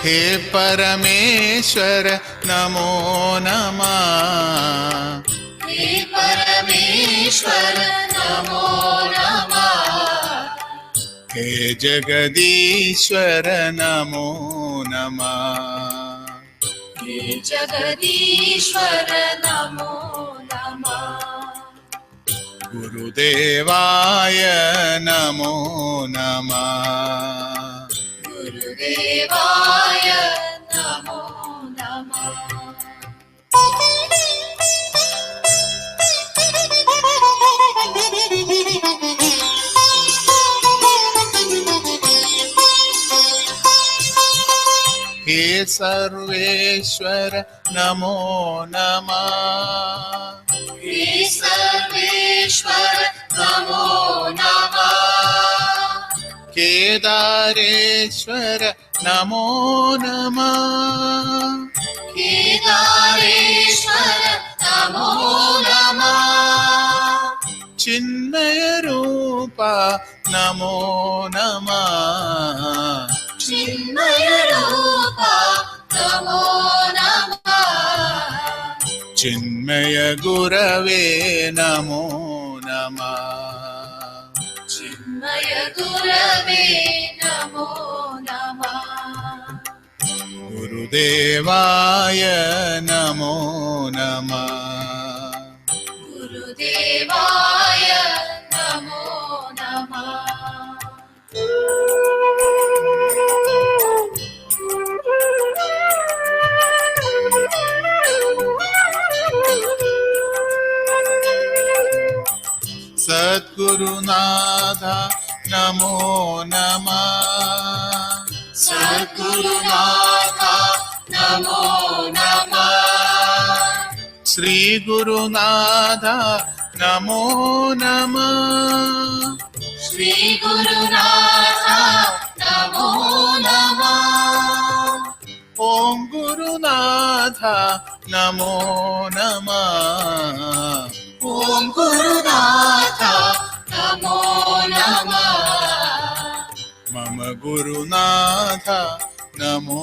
हे परमेश्वर नमो नमः। हे परमेश्वर नमो नमः। हे जगदीश्वर नमो नमः। हे जगदीश्वर नमो नमः। गुरुदेवाय नमो नमः। गुरुदेवाय नमो नमः। हे सर्वेश्वर नमो नमः। हे सर्वेश्वर नमो नमः। केदारेश्वर नमो नमः। केदारेश्वर नमो नमः। चिन्मय रूपा नमो नमः। चिन्मय रूपा नमो नमः। चिन्मय गुरवे नमो नमः। चिन्मय गुरवे नमो नमः। गुरुदेवाय नमो नमः। गुरुदेवाय नमो नमः। सद्गुरुनाथ नमो नमः। सद्गुरुनाथ नमो नमः। श्री गुरुनाथ नमो नमः। श्री गुरुनाथ नमो नमः। ओम गुरुनाथ नमो नमः। ओम गुरुनाथ नमो नमः। मम गुरुनाथ नमो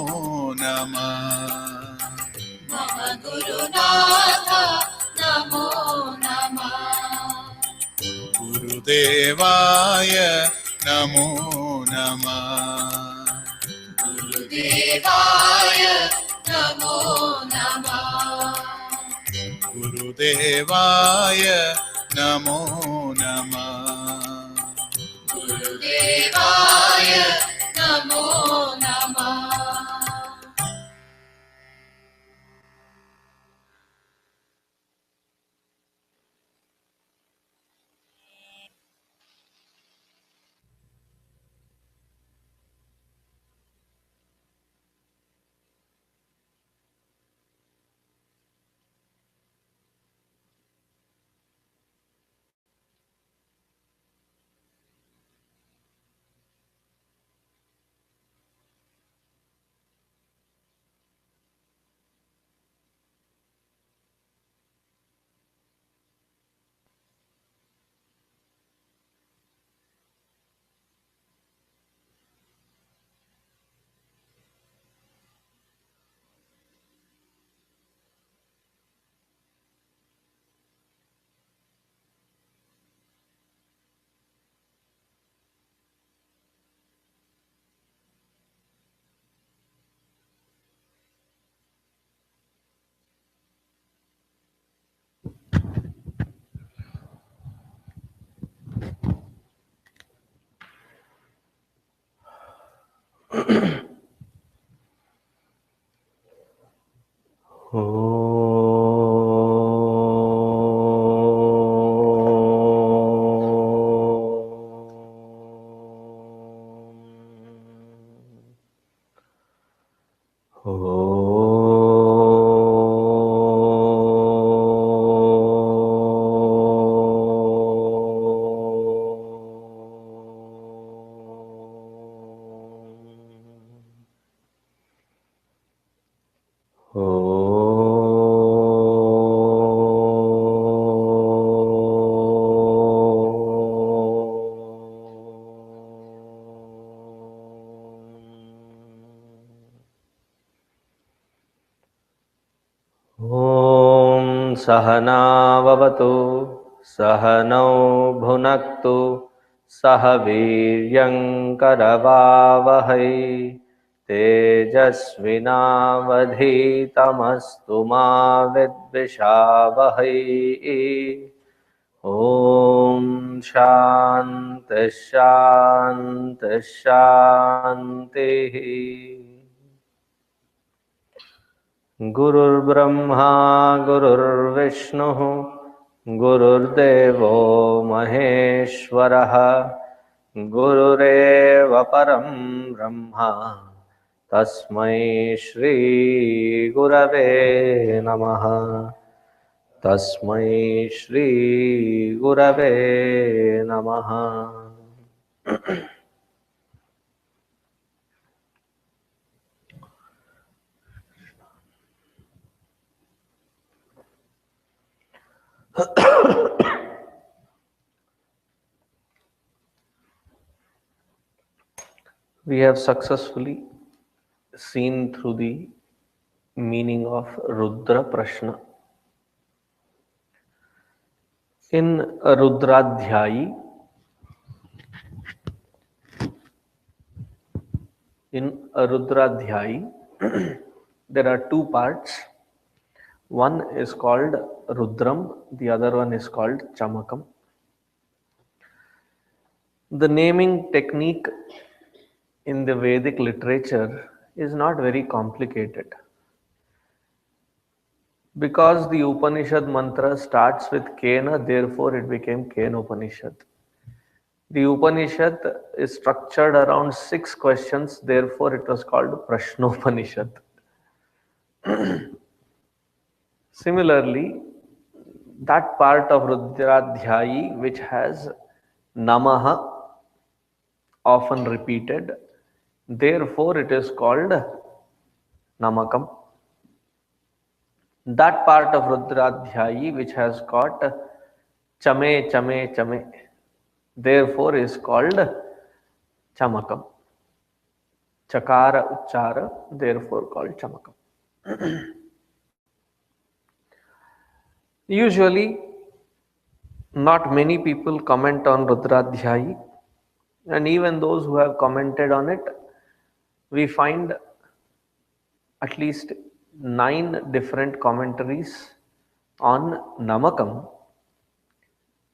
नमः। मम गुरुनाथ नमो नमः। गुरुदेवाय नमो नमः। गुरुदेवाय नमो नमः। गुरुदेवाय नमो नमः। गुरुदेवाय नमो नमः। ॐ सहनाववतु सहनौ भुनक्तु सह वीर्यङ्करवावहै तेजस्विनावधीतमस्तु मा विद्विषावहै। ॐ शान्तिः शान्तिः शान्तिः। गुरुर्ब्रह्मा गुरुर्विष्णुः गुरुर्देवो महेश्वरः गुरुरेव परं ब्रह्म तस्मै श्री गुरवे नमः। तस्मै श्री गुरवे नमः। We have successfully seen through the meaning of Rudra Prashna. In Rudradhyayi, there are two parts. One is called Rudram, the other one is called Chamakam. The naming technique in the Vedic literature is not very complicated. Because the Upanishad mantra starts with Kena, therefore it became Kenopanishad. The Upanishad is structured around 6 questions, therefore it was called Prashnopanishad. Similarly, that part of Rudradhyayi which has Namaha often repeated, therefore it is called Namakam. That part of Rudradhyayi which has got Chame, Chame, Chame, therefore is called Chamakam. Chakara, Uchara, therefore called Chamakam. Usually, not many people comment on Rudradhyayi, and even those who have commented on it, we find at least 9 different commentaries on Namakam,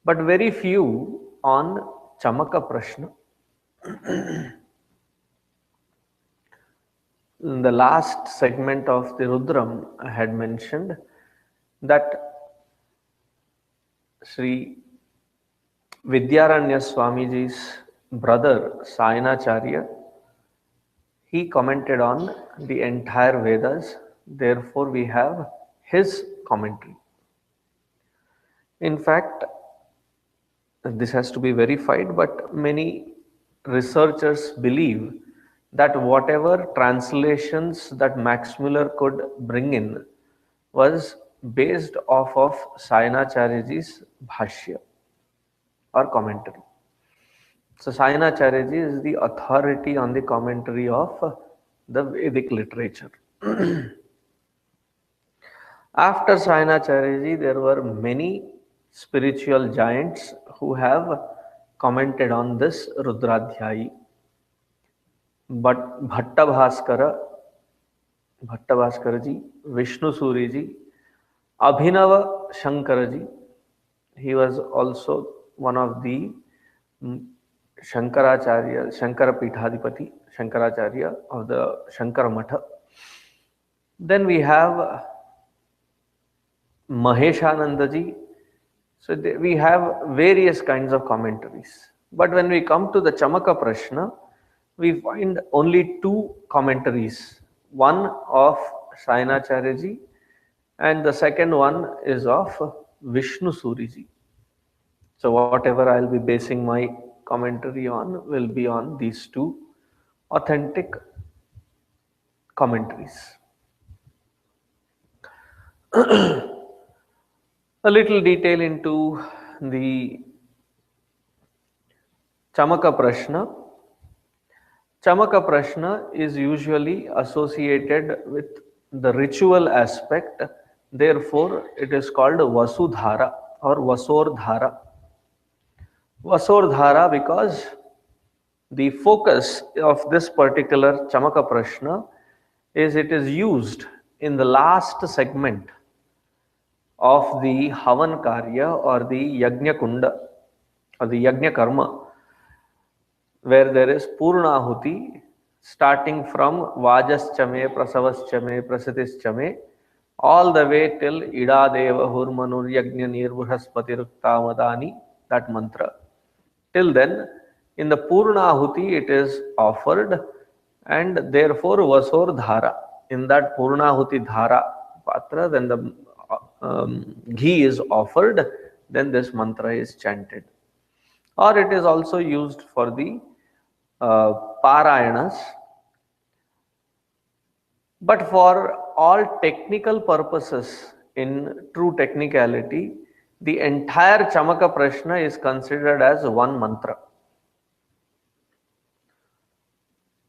but very few on Chamaka Prashna. In the last segment of the Rudram, I had mentioned that Sri Vidyaranya Swamiji's brother Sainacharya, he commented on the entire Vedas, therefore we have his commentary. In fact, this has to be verified, but many researchers believe that whatever translations that Max Muller could bring in was based off of Sainacharyaji's Bhashya or commentary. So Sainacharyaji is the authority on the commentary of the Vedic literature. After Sainacharyaji, there were many spiritual giants who have commented on this Rudradhyayi. But Bhattabhaskaraji, Vishnu Suriji, Abhinava Shankaraji, he was also one of the Shankaracharya, Shankara Pithadipati, Shankaracharya of the Shankara Matha. Then we have Maheshanandaji. So we have various kinds of commentaries. But when we come to the Chamaka Prashna, we find only 2 commentaries. One of Sainacharyaji and the second one is of Vishnu Suriji. So whatever I'll be basing my commentary on will be on these 2 authentic commentaries. A little detail into the Chamaka Prashna. Chamaka Prashna is usually associated with the ritual aspect Therefore, it is called Vasudhara or Vasordhara. Vasordhara because the focus of this particular Chamaka Prashna is it is used in the last segment of the Havan Karya or the Yajna Kunda or the Yajna Karma, where there is Purnahuti starting from Vajaschame, Prasavaschame, Prasitischame, all the way till Ida Deva Hurmanur Yajna Nirvrahaspati that mantra. Till then, in the Purnahuti it is offered, and therefore Vasor Dhara. In that Purnahuti Dhara Patra, then the ghee is offered, then this mantra is chanted. Or it is also used for the Parayanas. But for all technical purposes, in true technicality, the entire Chamaka Prashna is considered as one mantra.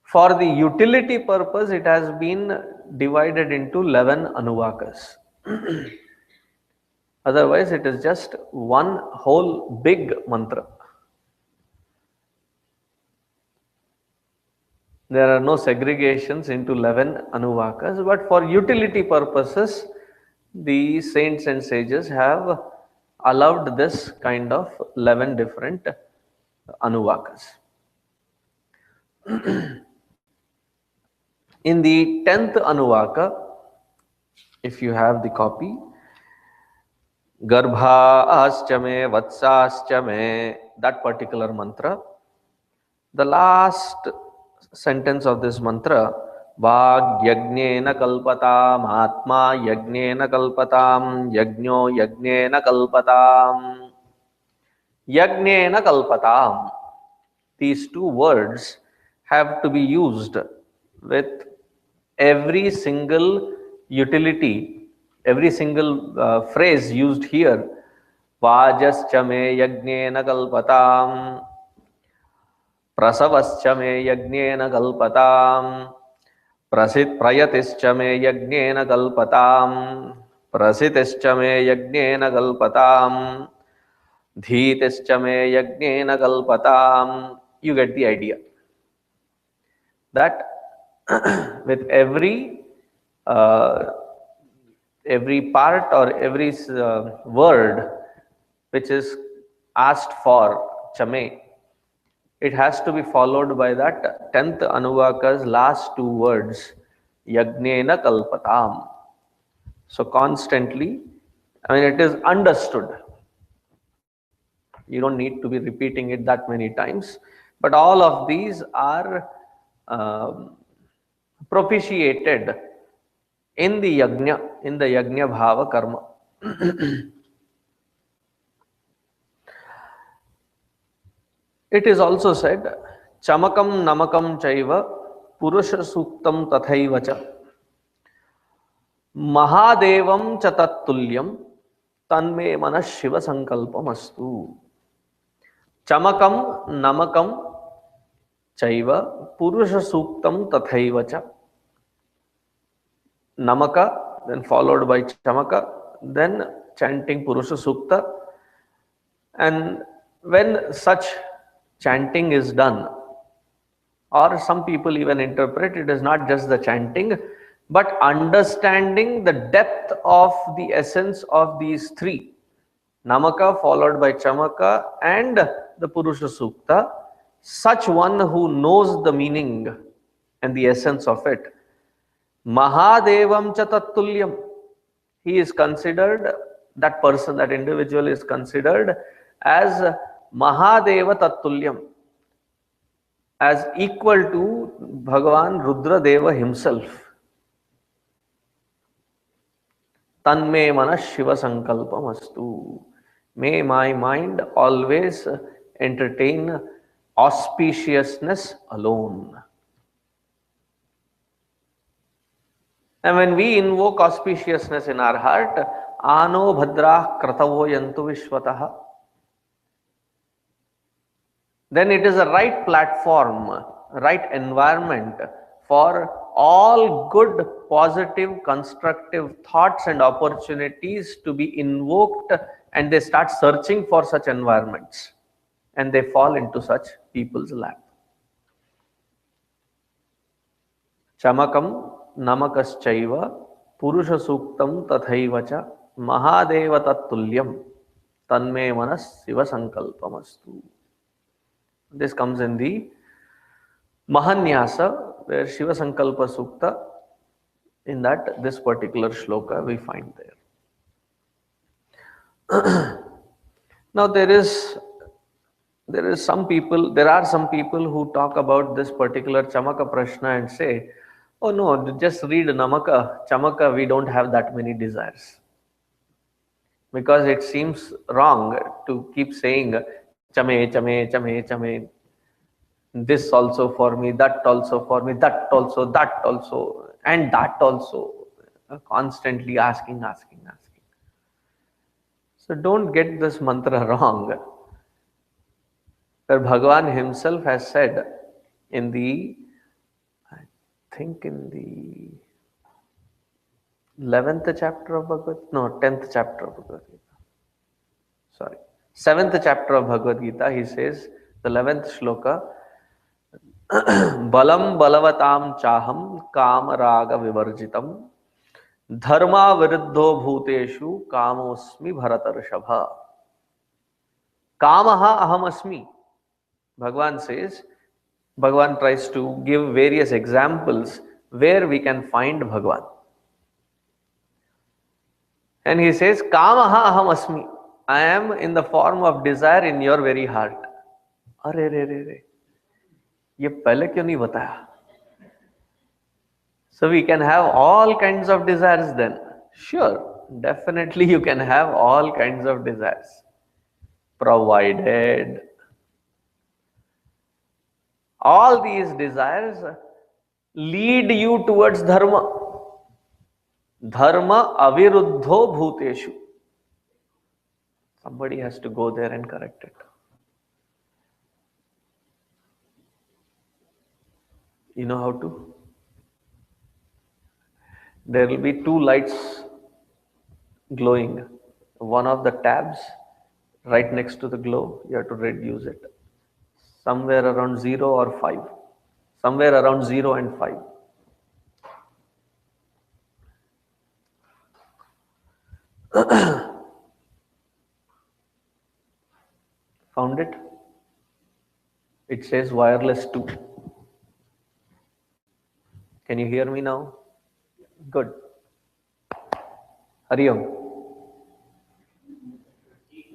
For the utility purpose, it has been divided into 11 anuakas. Otherwise, it is just one whole big mantra. There are no segregations into 11 anuvakas, but for utility purposes, the saints and sages have allowed this kind of 11 different anuvakas. In the 10th anuvaka, if you have the copy, Garbhaschame, Vatsaschame, that particular mantra, the last sentence of this mantra, Vag Yagnena Kalpatam, Atma Yagnena Kalpatam, Yagno Yagnena Kalpatam, Yagnena Kalpatam. These two words have to be used with every single utility, every single phrase used here. Vajaschame Yagnena Kalpatam, Prasavaschame Yagnena Kalpatam, Prayatischame Yagnena Kalpatam, Prasitischame Yagnena Kalpatam, Dhitischame Yagnena Kalpatam. You get the idea that with every part or every word which is asked for chame, it has to be followed by that 10th anuvaka's last two words, Yagnena Kalpatam. So constantly, it is understood. You don't need to be repeating it that many times, but all of these are propitiated in the Yajna, in the Yajna Bhava Karma. It is also said, Chamakam Namakam Chaiva Purusha Suktam Tathaivacha Mahadevam Chatattulyam Tanme Manas Shiva Sankalpamastu. Chamakam Namakam Chaiva Purusha Suktam Tathaivacha. Namaka, then followed by Chamaka, then chanting Purusha Sukta. And when such chanting is done, or some people even interpret it is not just the chanting, but understanding the depth of the essence of these three, Namaka followed by Chamaka and the Purusha Sukta, such one who knows the meaning and the essence of it, Mahadevam Chatattulyam, he is considered, that person, that individual is considered as Mahadeva Tattulyam, as equal to Bhagavan Rudra Deva himself. Tanme Manas Shiva Sankalpamastu. May my mind always entertain auspiciousness alone. And when we invoke auspiciousness in our heart, Ano Bhadrah Kratavo Yantu Vishwataha, then it is a right platform, right environment for all good, positive, constructive thoughts and opportunities to be invoked, and they start searching for such environments and they fall into such people's lap. Chamakam namakaschaiva purusha suktam tathaivacha mahadeva tattulyam tanme manas siva sankalpamastu. This comes in the Mahanyasa, where Shiva Sankalpa Sukta, in that this particular shloka we find there. Now there are some people who talk about this particular Chamaka Prashna and say, oh no, just read Chamaka, we don't have that many desires. Because it seems wrong to keep saying chame, chame, chame, chame. This also for me, that also for me, that also, and that also. Constantly asking. So don't get this mantra wrong. Where Bhagavan himself has said in the, I think in the 11th chapter of Bhagavad Gita, no, 10th chapter of Bhagavad Gita. Sorry, 7th chapter of Bhagavad Gita, he says, the 11th shloka, Balam balavatam chaham kam raga vivarjitam dharma viruddho bhuteshu kamosmi bharatarshabha. Kamaha aham asmi. Bhagavan says, Bhagavan tries to give various examples where we can find Bhagavan. And he says, Kamaha aham asmi. I am in the form of desire in your very heart. Arre re re re. ये पहले क्यों नहीं बताया? So we can have all kinds of desires then. Sure, definitely you can have all kinds of desires, provided all these desires lead you towards dharma. Dharma aviruddho bhuteshu. Somebody has to go there and correct it. You know how to? There will be two lights glowing. One of the tabs right next to the glow, you have to reduce it. Somewhere around 0 or 5. Somewhere around 0 and 5. Found it? It says wireless 2. Can you hear me now? Good. Hari Om.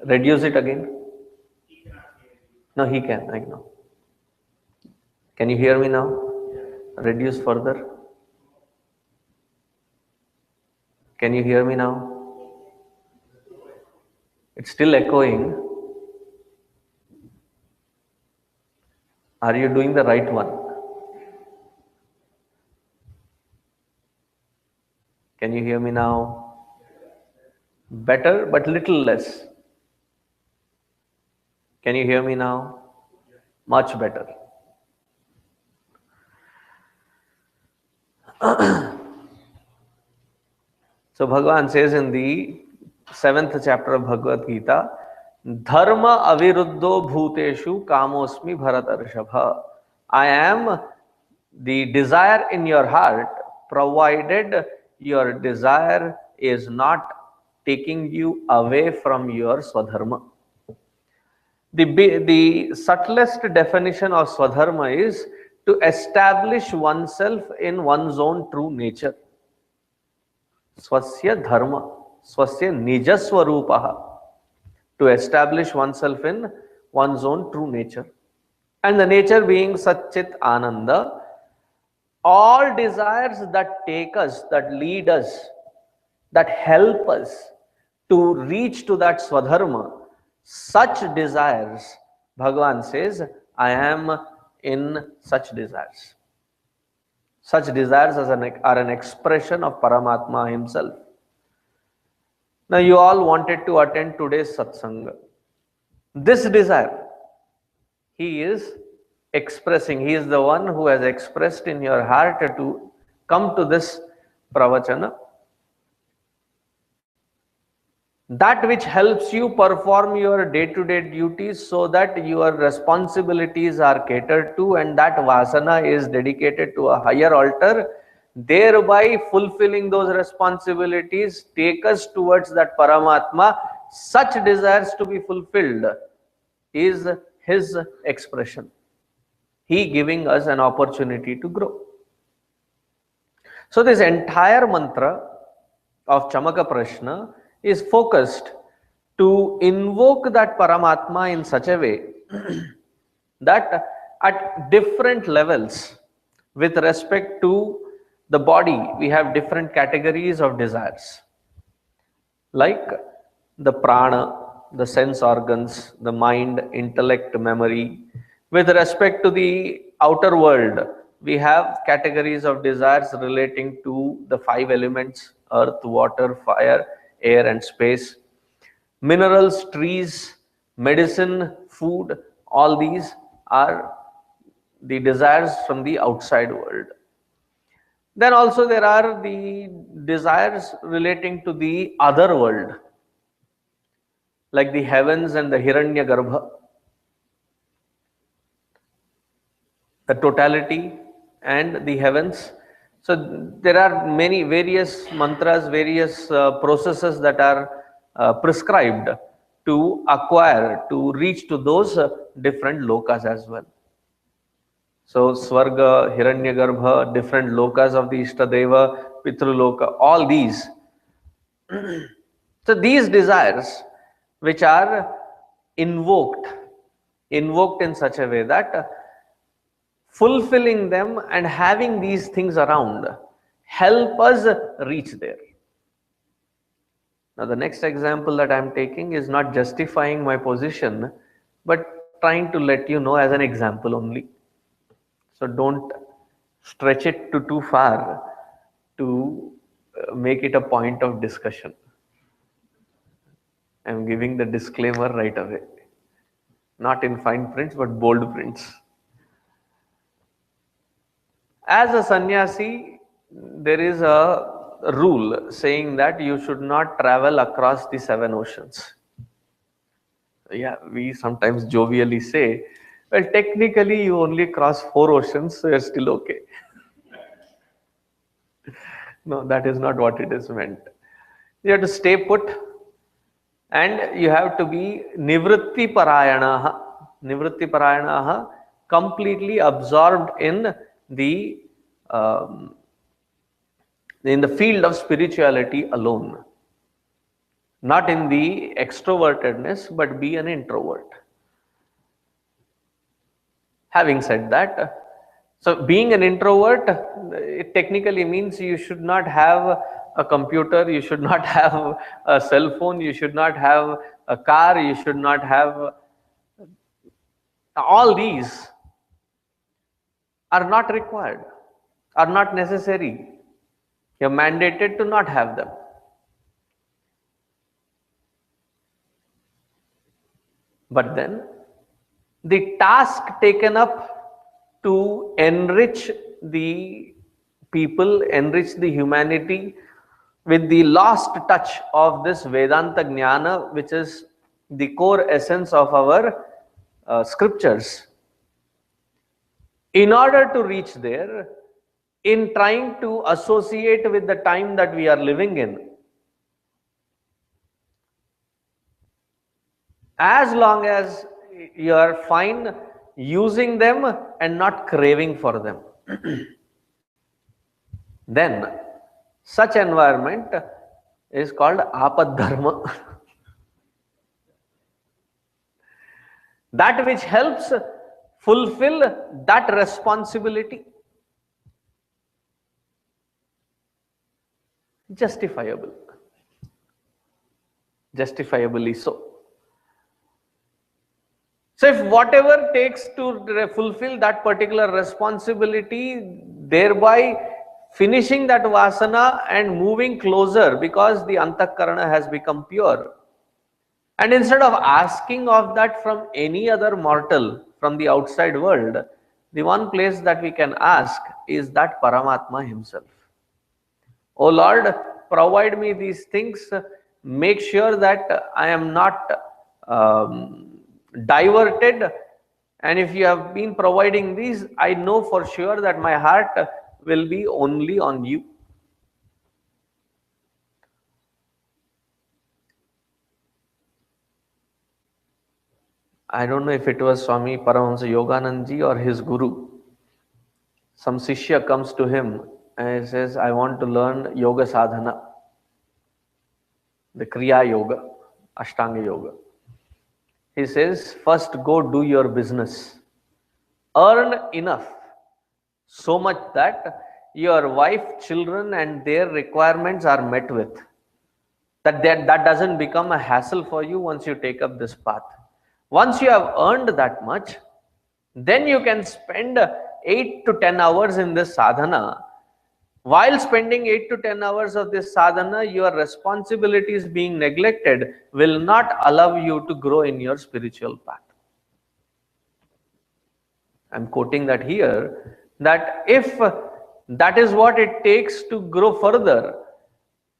Reduce it again. No, he can. I know. Can you hear me now? Reduce further. Can you hear me now? It's still echoing. Are you doing the right one? Can you hear me now? Better, but little less. Can you hear me now? Much better. So Bhagavan says in the 7th chapter of Bhagavad Gita, Dharma aviruddho bhuteshu kamosmi bharatarshabha. I am the desire in your heart, provided your desire is not taking you away from your swadharma. The subtlest definition of swadharma is to establish oneself in one's own true nature. Swasya dharma, swasya nijaswarupaha. To establish oneself in one's own true nature. And the nature being Satchit Ananda, all desires that take us, that lead us, that help us to reach to that swadharma, such desires, Bhagavan says, I am in such desires. Such desires are an expression of Paramatma himself. Now you all wanted to attend today's satsanga. This desire, he is expressing. He is the one who has expressed in your heart to come to this pravachana. That which helps you perform your day-to-day duties so that your responsibilities are catered to, and that vasana is dedicated to a higher altar, thereby fulfilling those responsibilities, take us towards that Paramatma. Such desires to be fulfilled is his expression. He giving us an opportunity to grow. So this entire mantra of Chamaka Prashna is focused to invoke that Paramatma in such a way that at different levels, with respect to the body, we have different categories of desires, like the prana, the sense organs, the mind, intellect, memory. With respect to the outer world, we have categories of desires relating to the five elements: earth, water, fire, air, and space. Minerals, trees, medicine, food, all these are the desires from the outside world. Then also there are the desires relating to the other world, like the heavens and the Hiranyagarbha, the totality and the heavens. So there are many various mantras, various processes that are prescribed to acquire, to reach to those different lokas as well. So Swarga, Hiranyagarbha, different lokas of the Ishtadeva, Pitruloka, all these. So these desires which are invoked in such a way that fulfilling them and having these things around help us reach there. Now the next example that I am taking is not justifying my position, but trying to let you know as an example only. So don't stretch it to too far to make it a point of discussion. I am giving the disclaimer right away. Not in fine prints, but bold prints. As a sannyasi, there is a rule saying that you should not travel across the 7 oceans. Yeah, we sometimes jovially say, well, technically you only cross 4 oceans, so you're still okay. No, that is not what it is meant. You have to stay put, and you have to be nivritti parayanaha. Nivritti parayanaha, completely absorbed in the field of spirituality alone, not in the extrovertedness, but be an introvert. Having said that, so being an introvert, it technically means you should not have a computer, you should not have a cell phone, you should not have a car, you should not have all these are not required, are not necessary. You're mandated to not have them. But then the task taken up to enrich the people, enrich the humanity with the lost touch of this Vedanta Jnana, which is the core essence of our scriptures. In order to reach there, in trying to associate with the time that we are living in, as long as you are fine using them and not craving for them, then such environment is called apad dharma. That which helps fulfill that responsibility. Justifiable. Justifiably so. So if whatever takes to fulfill that particular responsibility, thereby finishing that vasana and moving closer, because the antakarana has become pure. And instead of asking of that from any other mortal from the outside world, the one place that we can ask is that Paramatma himself. Oh Lord, provide me these things, make sure that I am not diverted. And if you have been providing these, I know for sure that my heart will be only on you. I don't know if it was Swami Paramahansa Yoganandji or his guru. Some Sishya comes to him and he says, I want to learn Yoga Sadhana, the Kriya Yoga, Ashtanga Yoga. He says, first go do your business. Earn enough, so much that your wife, children and their requirements are met with. That doesn't become a hassle for you once you take up this path. Once you have earned that much, then you can spend 8 to 10 hours in this sadhana. While spending 8 to 10 hours of this sadhana, your responsibilities being neglected will not allow you to grow in your spiritual path. I'm quoting that here, that if that is what it takes to grow further,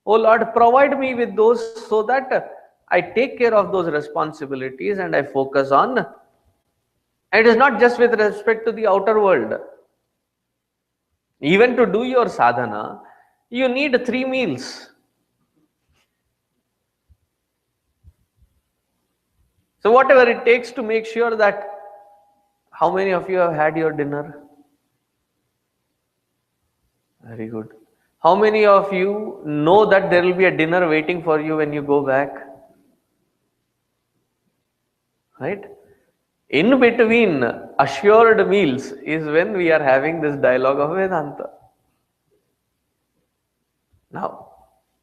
oh Lord, provide me with those so that I take care of those responsibilities and I focus on. And it is not just with respect to the outer world. Even to do your sadhana, you need 3 meals. So whatever it takes to make sure that, how many of you have had your dinner? Very good. How many of you know that there will be a dinner waiting for you when you go back? Right? In between assured meals is when we are having this dialogue of Vedanta. Now,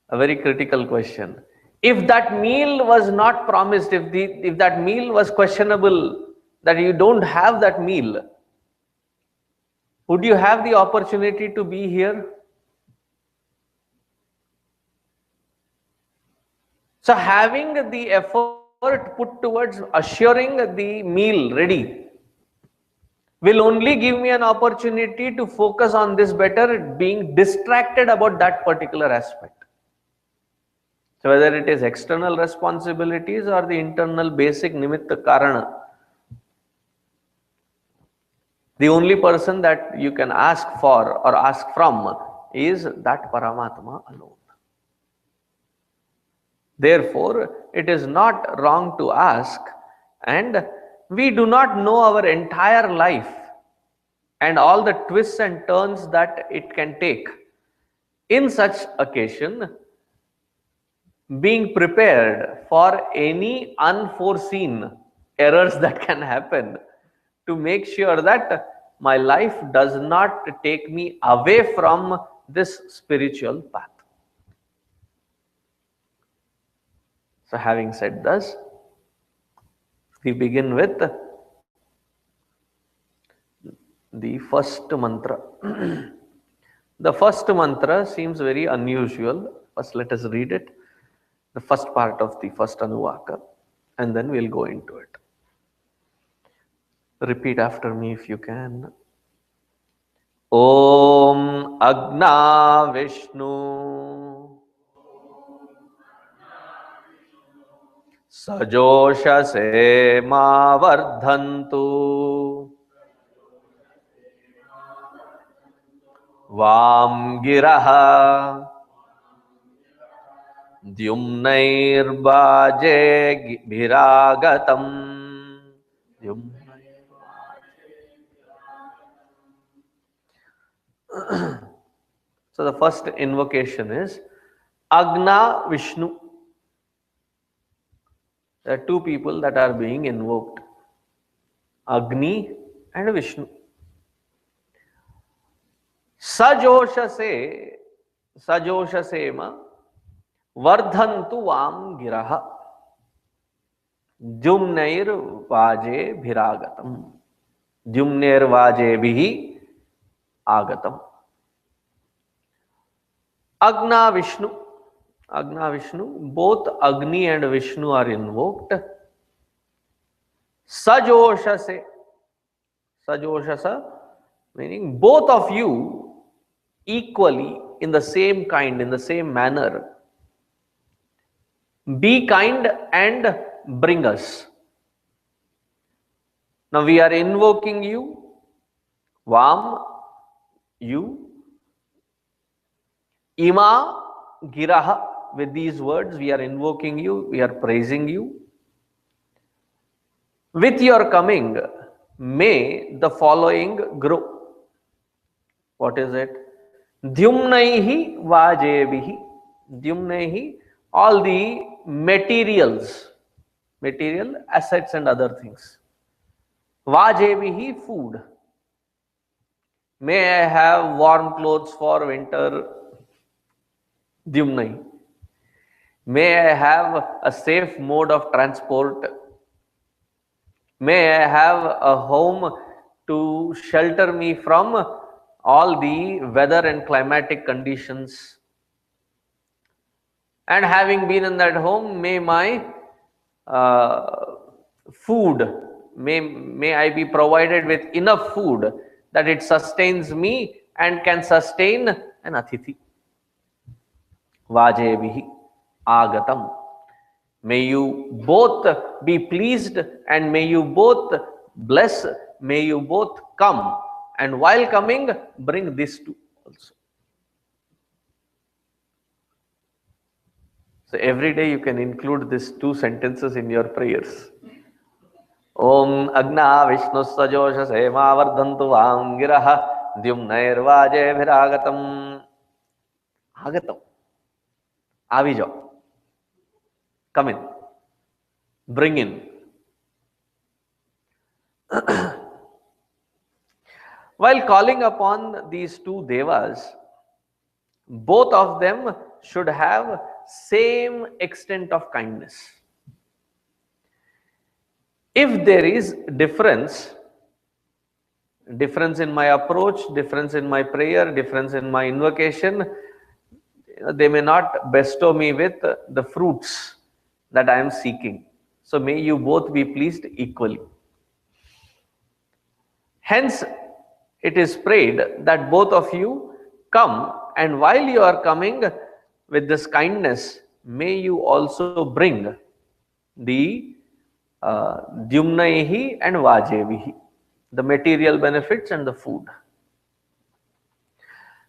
a very critical question. If that meal was not promised, if that meal was questionable, that you don't have that meal, would you have the opportunity to be here? So having the effort put towards assuring the meal ready will only give me an opportunity to focus on this better, being distracted about that particular aspect. So whether it is external responsibilities or the internal basic nimitta karana, the only person that you can ask for or ask from is that Paramatma alone. Therefore, it is not wrong to ask, and we do not know our entire life and all the twists and turns that it can take. In such occasion, being prepared for any unforeseen errors that can happen, to make sure that my life does not take me away from this spiritual path. So having said this, we begin with the first mantra. The first mantra seems very unusual. First, let us read it, the first part of the first anuaka, and then we'll go into it. Repeat after me if you can. Om Agna Vishnu Sajoshase Ma Vardhantu Vam Giraha Dyumnairvaje Bhiragatam. So the first invocation is Agna Vishnu. There are 2 people that are being invoked, Agni and Vishnu. Sajoshase, Sajoshasema Vardhantu Vam Giraha Jumnair Vaje Bhiragatam. Jumnair Vaje Bhi Agatam. Agna Vishnu. Agna Vishnu. Both Agni and Vishnu are invoked. Sajoshase. Sajoshasa meaning both of you equally in the same kind, in the same manner. Be kind and bring us. Now we are invoking you, Vam, you, Ima, Giraha. With these words, we are invoking you, we are praising you. With your coming, may the following grow. What is it? Dyumnaihi vajevihi. Dyumnaihi, all the materials, material assets and other things. Vajevihi, food. May I have warm clothes for winter. Dyumnai. May I have a safe mode of transport. May I have a home to shelter me from all the weather and climatic conditions. And having been in that home, may my food, may I be provided with enough food that it sustains me and can sustain an atithi. Vajevihi agatam. May you both be pleased and may you both bless, may you both come, and while coming, bring this too also. So every day you can include these two sentences in your prayers. Om Agna Vishnu Sajosha Sema Vardhantu Vangiraha Dyumnair Vaje Viragatam. Agatam. Aavi jao. Come in. Bring in. While calling upon these two devas, both of them should have same extent of kindness. If there is difference in my approach, difference in my prayer, difference in my invocation, they may not bestow me with the fruits that I am seeking. So may you both be pleased equally. Hence, it is prayed that both of you come, and while you are coming with this kindness, may you also bring the Dyumnaihi and Vajevihi, the material benefits and the food.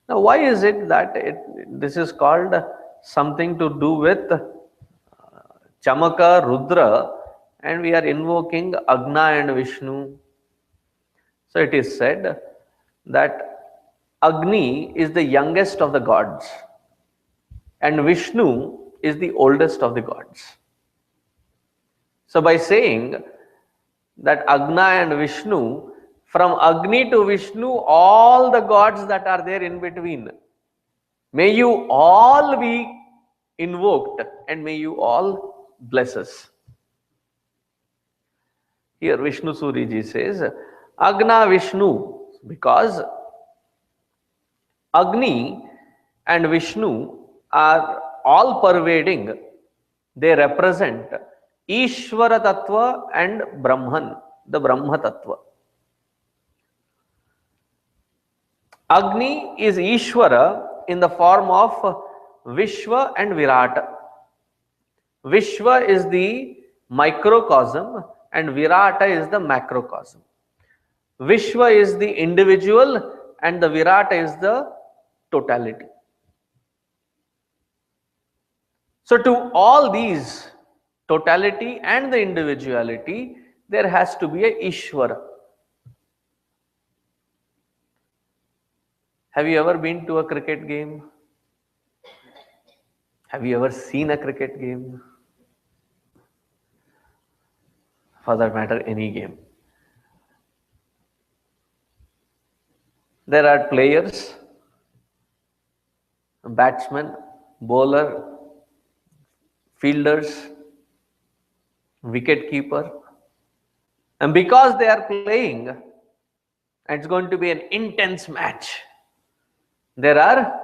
Now, why is it that this is called something to do with Chamaka, Rudra, and we are invoking Agni and Vishnu? So it is said that Agni is the youngest of the gods and Vishnu is the oldest of the gods. So by saying that Agni and Vishnu, from Agni to Vishnu, all the gods that are there in between, may you all be invoked and may you all bless us. Here Vishnu Suriji says, Agna Vishnu, because Agni and Vishnu are all pervading. They represent Ishvara Tattva and Brahman, the Brahma Tattva. Agni is Ishvara in the form of Vishwa and Virata. Vishwa is the microcosm and Virata is the macrocosm. Vishwa is the individual and the Virata is the totality. So to all these, totality and the individuality, there has to be a Ishvara. Have you ever been to a cricket game? Have you ever seen a cricket game? For that matter, any game. There are players, batsmen, bowler, fielders, wicket keeper. And because they are playing, it's going to be an intense match. There are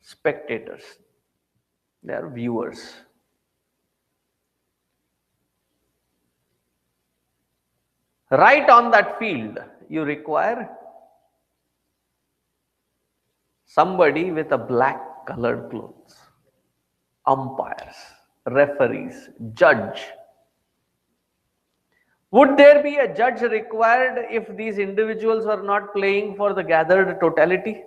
spectators. There are viewers. Right on that field, you require somebody with a black colored clothes, umpires, referees, judge. Would there be a judge required if these individuals were not playing for the gathered totality?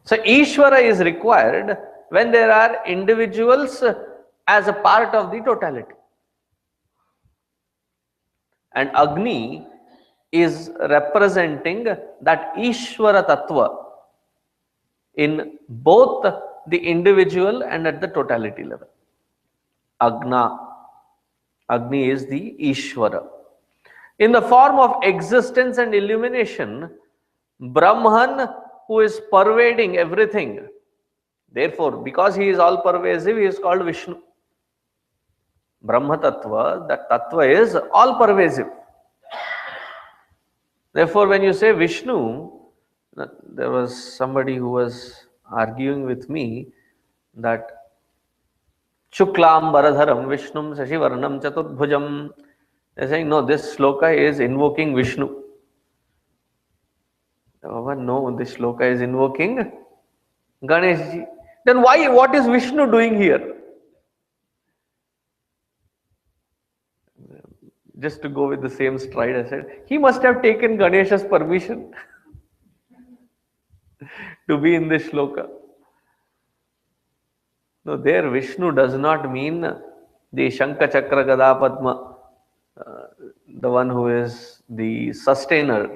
So Ishvara is required when there are individuals as a part of the totality. And Agni is representing that Ishvara Tattva in both the individual and at the totality level. Agni is the Ishvara. In the form of existence and illumination, Brahman, who is pervading everything, therefore, because he is all pervasive, he is called Vishnu. Brahma Tattva, that Tattva is all pervasive. Therefore, when you say Vishnu, there was somebody who was arguing with me that Shuklam Baradharam Vishnum Sashivarnam Chaturbhujam. They're saying, no, this shloka is invoking Vishnu. No, this shloka is invoking Ganeshji. Then why? What is Vishnu doing here? Just to go with the same stride, I said, he must have taken Ganesha's permission to be in this shloka. No, there Vishnu does not mean the Shankha Chakra Gada Padma, the one who is the sustainer,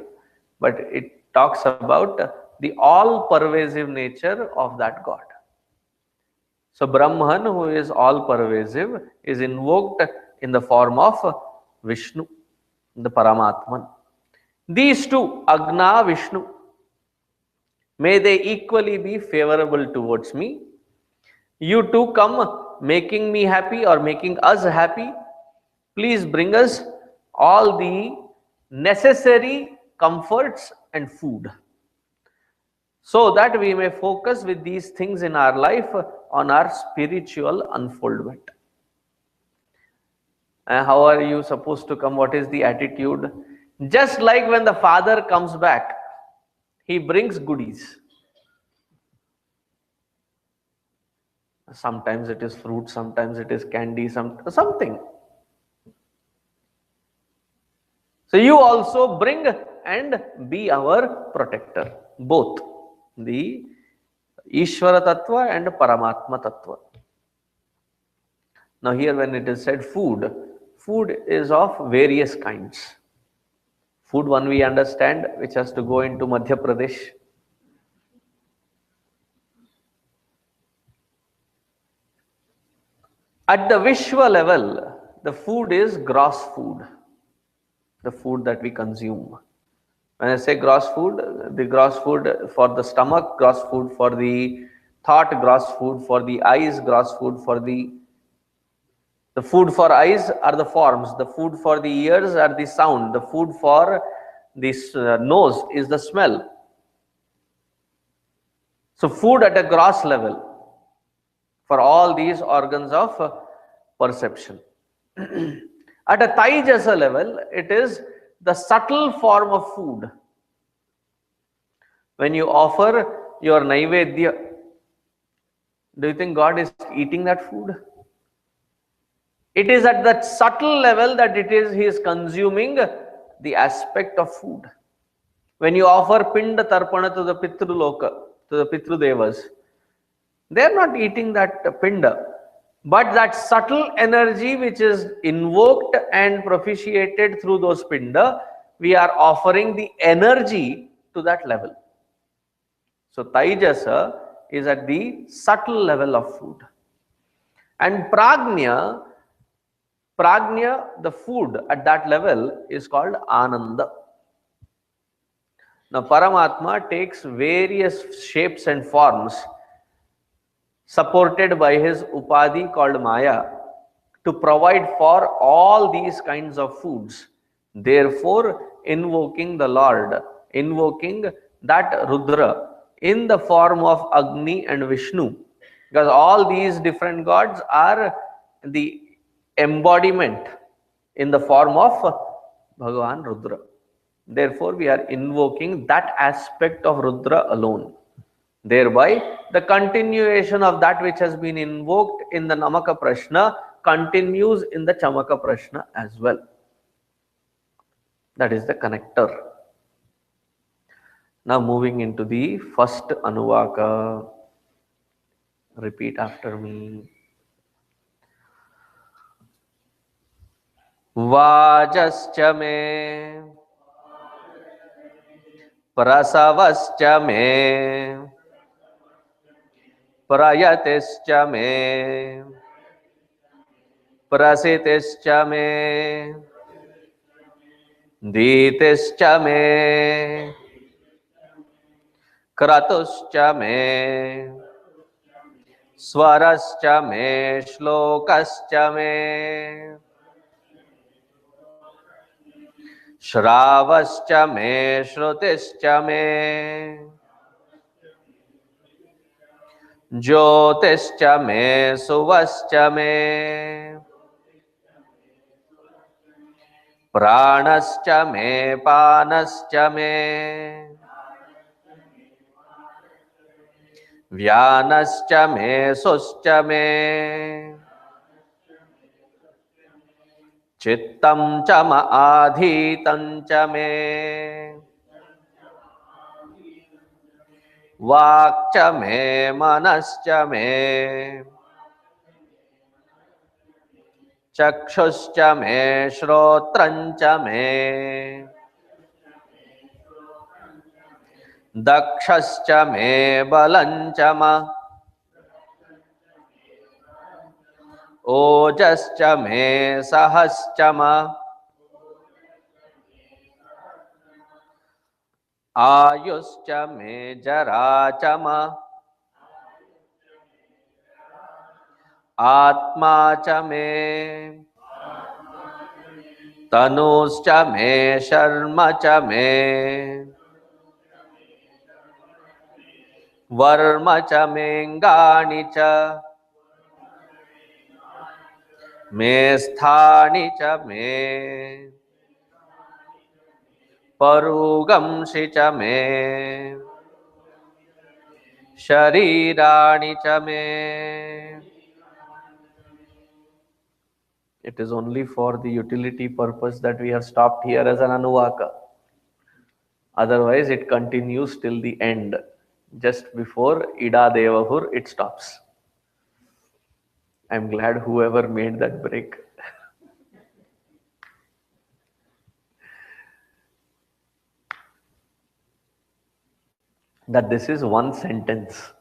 but it talks about the all-pervasive nature of that God. So Brahman, who is all-pervasive, is invoked in the form of Vishnu, the Paramatman. These two, Agna, Vishnu, may they equally be favorable towards me. You two come making me happy or making us happy. Please bring us all the necessary comforts and food, so that we may focus with these things in our life on our spiritual unfoldment. And how are you supposed to come? What is the attitude? Just like when the father comes back, he brings goodies. Sometimes it is fruit, sometimes it is candy, something. So you also bring and be our protector, both the Ishvara Tattva and Paramatma Tattva. Now here when it is said food, food is of various kinds. Food one we understand, which has to go into Madhya Pradesh. At the Vishwa level, the food is gross food, the food that we consume. When I say gross food, the gross food for the stomach, gross food for the thought, gross food for the eyes, gross food for the food for eyes are the forms, the food for the ears are the sound, the food for this nose is the smell. So food at a gross level for all these organs of perception. At a Taijasa level, it is the subtle form of food. When you offer your Naivedya, do you think God is eating that food? It is at that subtle level that he is consuming the aspect of food. When you offer Pinda Tarpana to the Pitru Loka, to the Pitru Devas, they are not eating that Pinda. But that subtle energy which is invoked and propitiated through those Pinda, we are offering the energy to that level. So Taijasa is at the subtle level of food. And Prajna, the food at that level is called Ananda. Now Paramatma takes various shapes and forms supported by his Upadhi called Maya to provide for all these kinds of foods. Therefore, invoking the Lord, invoking that Rudra in the form of Agni and Vishnu, because all these different gods are the embodiment in the form of Bhagavan Rudra. Therefore, we are invoking that aspect of Rudra alone. Thereby, the continuation of that which has been invoked in the Chamaka Prashna continues in the Chamaka Prashna as well. That is the connector. Now moving into the first anuaka. Repeat after me. Vajascha me, prasavascha me, prayatischa me, prasitischa me, ditischa me, kratuscha me, swarascha me, shlokascha me, Shravascha me, Shrutischa me, Jyotischa me, Suvascha me, Pranascha me, Panascha me, Vyanascha me, Suscha me, Chittam chama adhitam cha me, Vakcha me, Manascha me, Chakshuscha me, Shrotrancha me, Dakshascha me, Balancha ma, Ojascha me, Sahascha ma, Ayuscha me, Jaracha ma, Atma cha me, Tanuscha me, Sharma cha me, Varma cha me, Ngani cha, Me sthani cha me, Parugamshi cha me, Sharirani cha me. It is only for the utility purpose that we have stopped here as an anuaka. Otherwise, it continues till the end. Just before Ida Devahur, it stops. I'm glad whoever made that break. That this is one sentence.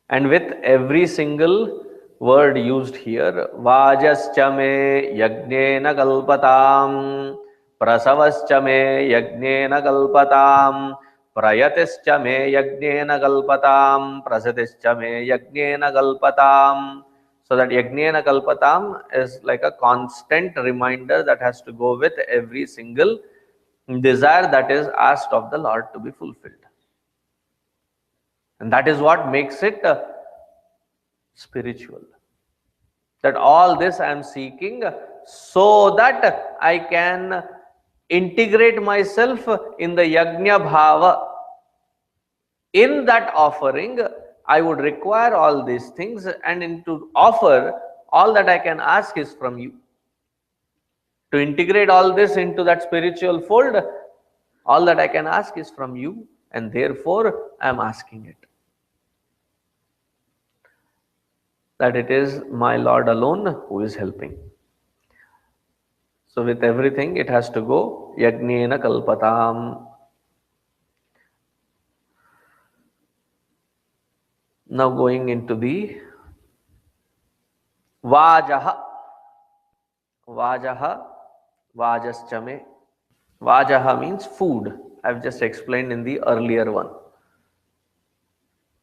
And with every single word used here, Vajascha me yajnena kalpatam, Prasavascha me yajnena kalpatam, Prayatischa me yajnena kalpatam, Prasatischa me yajnena kalpatam. So that yajnena kalpatam is like a constant reminder that has to go with every single desire that is asked of the Lord to be fulfilled. And that is what makes it spiritual. That all this I am seeking so that I can integrate myself in the yajna bhava. In that offering, I would require all these things, and to offer, all that I can ask is from you. To integrate all this into that spiritual fold, all that I can ask is from you, and therefore I am asking it. That it is my Lord alone who is helping. So with everything it has to go yajnena kalpatam. Now going into the vajaha. Vajaha, vajascha me. Vajaha means food. I've just explained in the earlier one.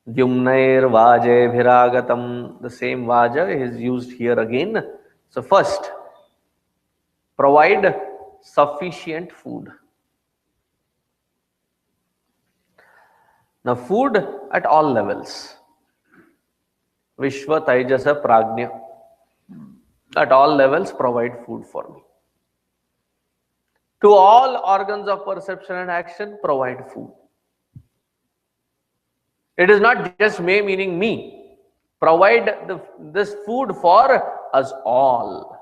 Dyumnair vaje bhiragatam. The same vaja is used here again. So first, provide sufficient food. Now food at all levels. Vishva Taijasa Prajna. At all levels provide food for me. To all organs of perception and action, provide food. It is not just me meaning me. Provide this food for us all.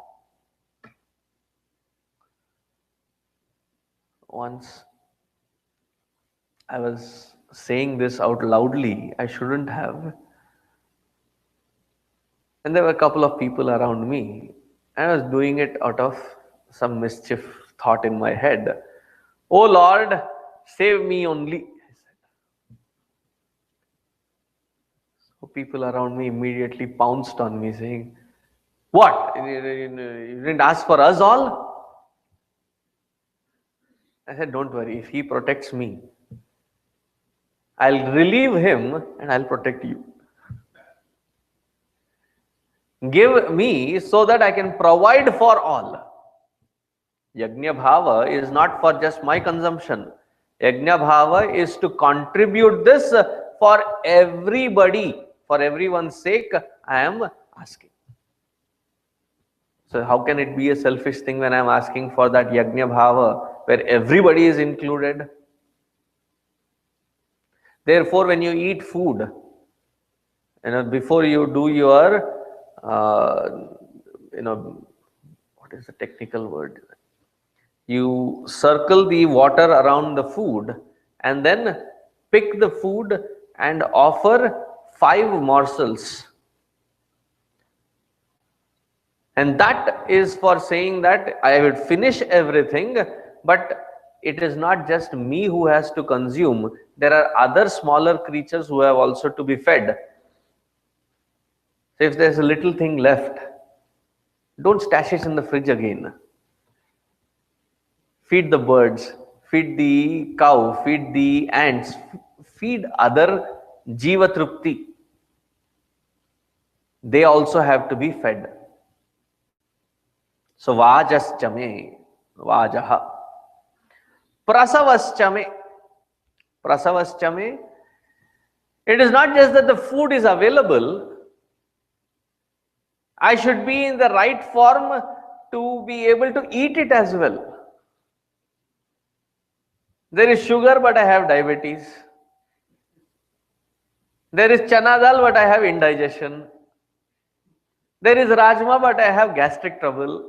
Once I was saying this out loudly, I shouldn't have. And there were a couple of people around me. I was doing it out of some mischief thought in my head. Oh Lord, save me only. So people around me immediately pounced on me saying, what? You didn't ask for us all? I said, don't worry, if he protects me, I'll relieve him and I'll protect you. Give me so that I can provide for all. Yajna bhava is not for just my consumption. Yajna bhava is to contribute this for everybody. For everyone's sake, I am asking. So how can it be a selfish thing when I am asking for that yajna bhava where everybody is included? Therefore, when you eat food, before you do your, what is the technical word? You circle the water around the food and then pick the food and offer 5 morsels. And that is for saying that I will finish everything, but it is not just me who has to consume. There are other smaller creatures who have also to be fed. So if there's a little thing left, don't stash it in the fridge again. Feed the birds, feed the cow, feed the ants, feed other jiva trupti. They also have to be fed. So vajaschame, vajaha. Prasavaschame. Prasavaschame. It is not just that the food is available. I should be in the right form to be able to eat it as well. There is sugar, but I have diabetes. There is chana dal, but I have indigestion. There is rajma, but I have gastric trouble.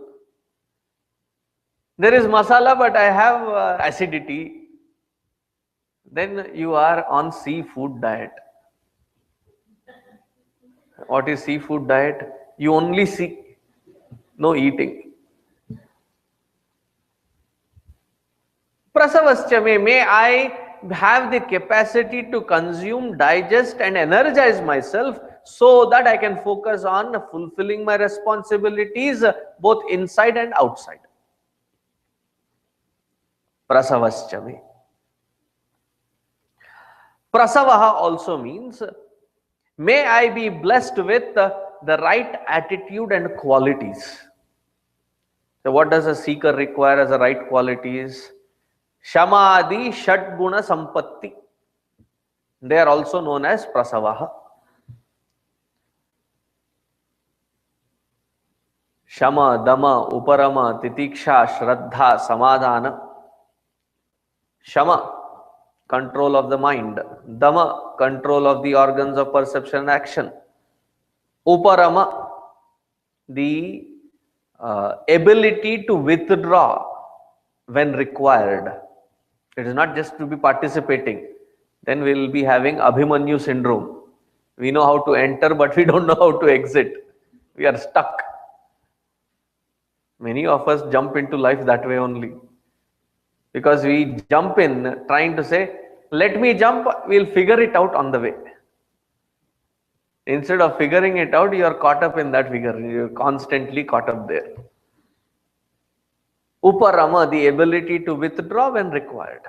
There is masala, but I have acidity. Then you are on seafood diet. What is seafood diet? You only see, no eating. Prasavaschame, may I have the capacity to consume, digest and energize myself so that I can focus on fulfilling my responsibilities both inside and outside. Prasavaschame. Prasavaha also means, may I be blessed with the right attitude and qualities. So what does a seeker require as the right qualities? Shamadhi Shatguna Sampatti. They are also known as Prasavaha. Shama, Dama, Uparama, Titiksha, Shraddha, Samadhana. Shama, control of the mind. Dama, control of the organs of perception and action. Uparama, the ability to withdraw when required. It is not just to be participating. Then we will be having Abhimanyu syndrome. We know how to enter, but we don't know how to exit. We are stuck. Many of us jump into life that way only. Because we jump in trying to say, let me jump, we'll figure it out on the way. Instead of figuring it out, you are caught up in that figure. You are constantly caught up there. Uparama, the ability to withdraw when required.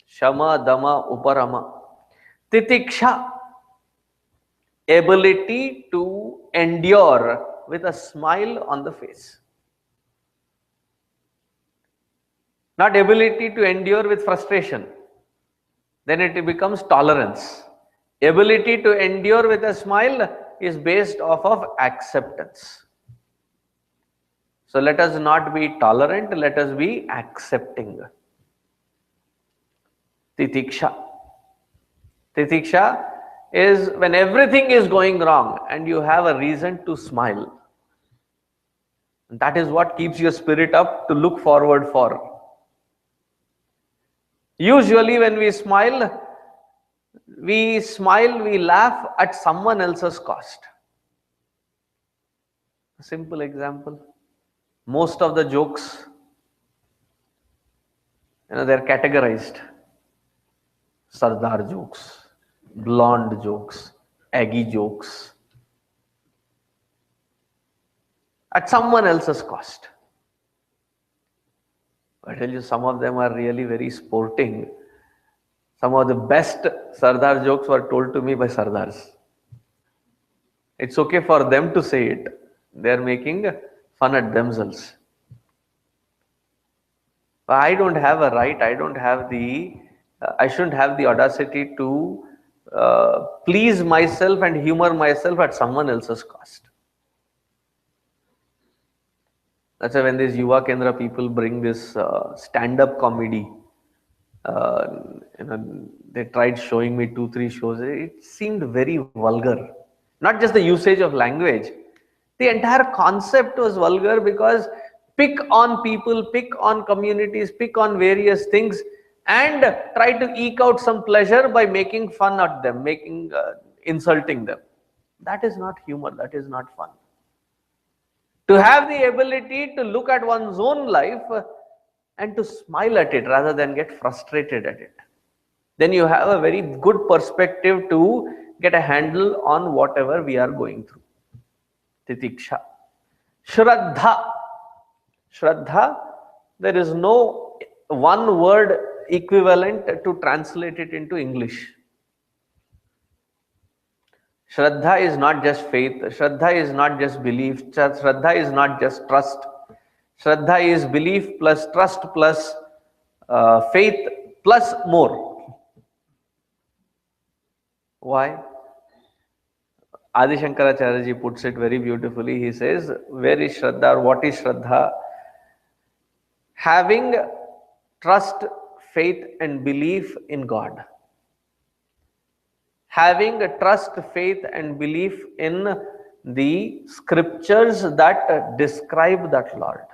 Shama, Dama, Uparama. Titiksha, ability to endure with a smile on the face. Not ability to endure with frustration. Then it becomes tolerance. Ability to endure with a smile is based off of acceptance. So let us not be tolerant, let us be accepting. Titiksha. Titiksha is when everything is going wrong and you have a reason to smile. That is what keeps your spirit up to look forward for. Usually when we smile, we laugh at someone else's cost. A simple example. Most of the jokes, they're categorized. Sardar jokes, blonde jokes, Aggie jokes, at someone else's cost. I tell you, some of them are really very sporting. Some of the best Sardar jokes were told to me by Sardars. It's okay for them to say it. They're making fun at themselves. But I don't have a right, I shouldn't have the audacity to please myself and humor myself at someone else's cost. That's why when these Yuva Kendra people bring this stand-up comedy, uh, they tried showing me 2-3 shows. It seemed very vulgar. Not just the usage of language. The entire concept was vulgar because pick on people, pick on communities, pick on various things, and try to eke out some pleasure by making fun at them, insulting them. That is not humor. That is not fun. To have the ability to look at one's own life and to smile at it rather than get frustrated at it. Then you have a very good perspective to get a handle on whatever we are going through. Titiksha. Shraddha. Shraddha, there is no one word equivalent to translate it into English. Shraddha is not just faith. Shraddha is not just belief. Shraddha is not just trust. Shraddha is belief plus trust plus faith plus more. Why? Adi Shankaracharya ji puts it very beautifully. He says, where is Shraddha or what is Shraddha? Having trust, faith and belief in God. Having a trust, faith and belief in the scriptures that describe that Lord.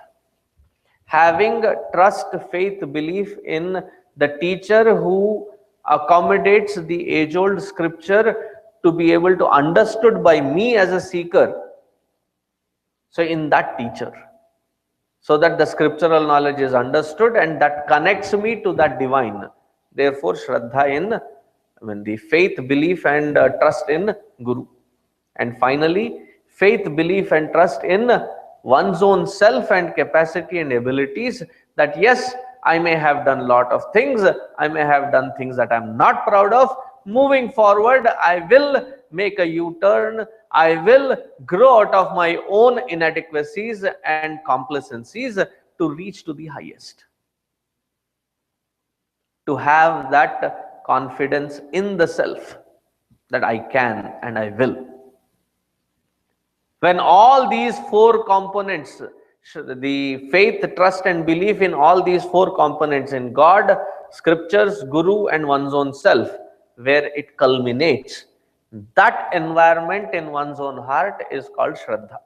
Having trust, faith, belief in the teacher who accommodates the age-old scripture to be able to understood by me as a seeker. So in that teacher, so that the scriptural knowledge is understood and that connects me to that divine. Therefore, Shraddha in the faith, belief and trust in Guru. And finally, faith, belief and trust in one's own self and capacity and abilities, that yes, I may have done a lot of things, I may have done things that I'm not proud of. Moving forward, I will make a U-turn, I will grow out of my own inadequacies and complacencies to reach to the highest. To have that confidence in the self that I can and I will. When all these four components, the faith, trust and belief in all these four components in God, scriptures, Guru and one's own self, where it culminates, that environment in one's own heart is called Shraddha.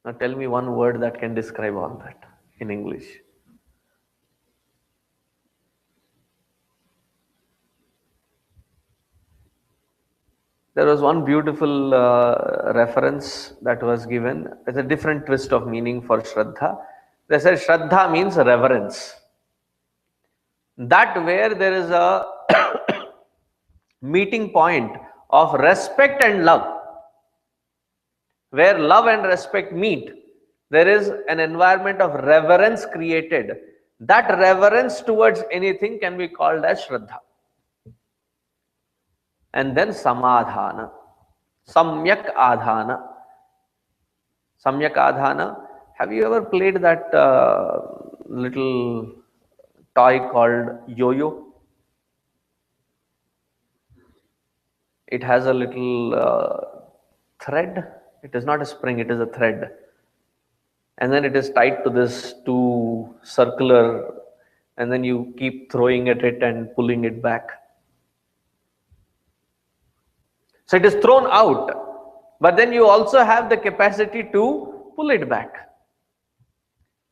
Now tell me one word that can describe all that in English. There was one beautiful reference that was given. There's a different twist of meaning for Shraddha. They said Shraddha means reverence. That where there is a meeting point of respect and love, where love and respect meet, there is an environment of reverence created. That reverence towards anything can be called as Shraddha. And then Samadhana, Samyak Adhana. Samyak Adhana. Have you ever played that little toy called yo-yo? It has a little thread It is not a spring, it is a thread. And then it is tied to this two circular, and then you keep throwing at it and pulling it back. So it is thrown out, but then you also have the capacity to pull it back.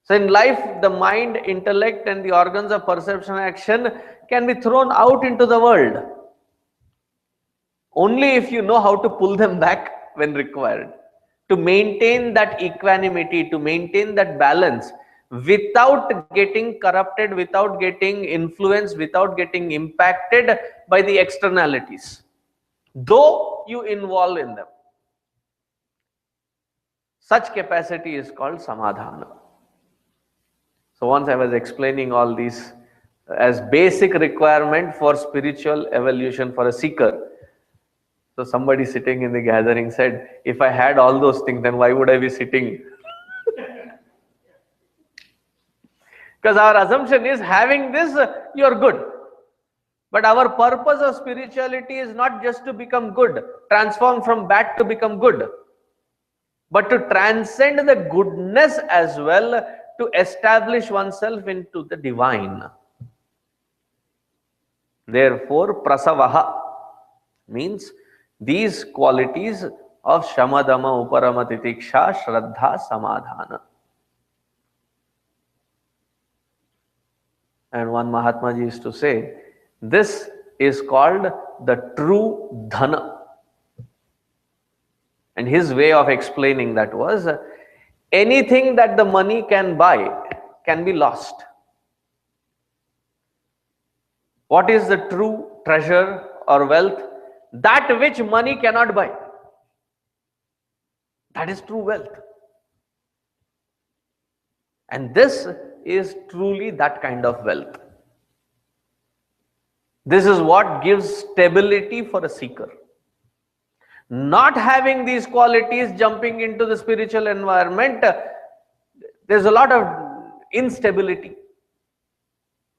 So in life, the mind, intellect, and the organs of perception and action can be thrown out into the world only if you know how to pull them back when required, to maintain that equanimity, to maintain that balance without getting corrupted, without getting influenced, without getting impacted by the externalities, though you involve in them. Such capacity is called samadhana. So once I was explaining all these as basic requirement for spiritual evolution for a seeker. So somebody sitting in the gathering said, if I had all those things, then why would I be sitting? Because our assumption is having this, you're good. But our purpose of spirituality is not just to become good, transform from bad to become good, but to transcend the goodness as well, to establish oneself into the divine. Therefore, prasavaha means these qualities of shamadama, uparama, titiksha, shraddha, samadhana. And one Mahatma Ji used to say, this is called the true dhana. And his way of explaining that was, anything that the money can buy can be lost. What is the true treasure or wealth? That which money cannot buy. That is true wealth. And this is truly that kind of wealth. This is what gives stability for a seeker. Not having these qualities, jumping into the spiritual environment, there's a lot of instability.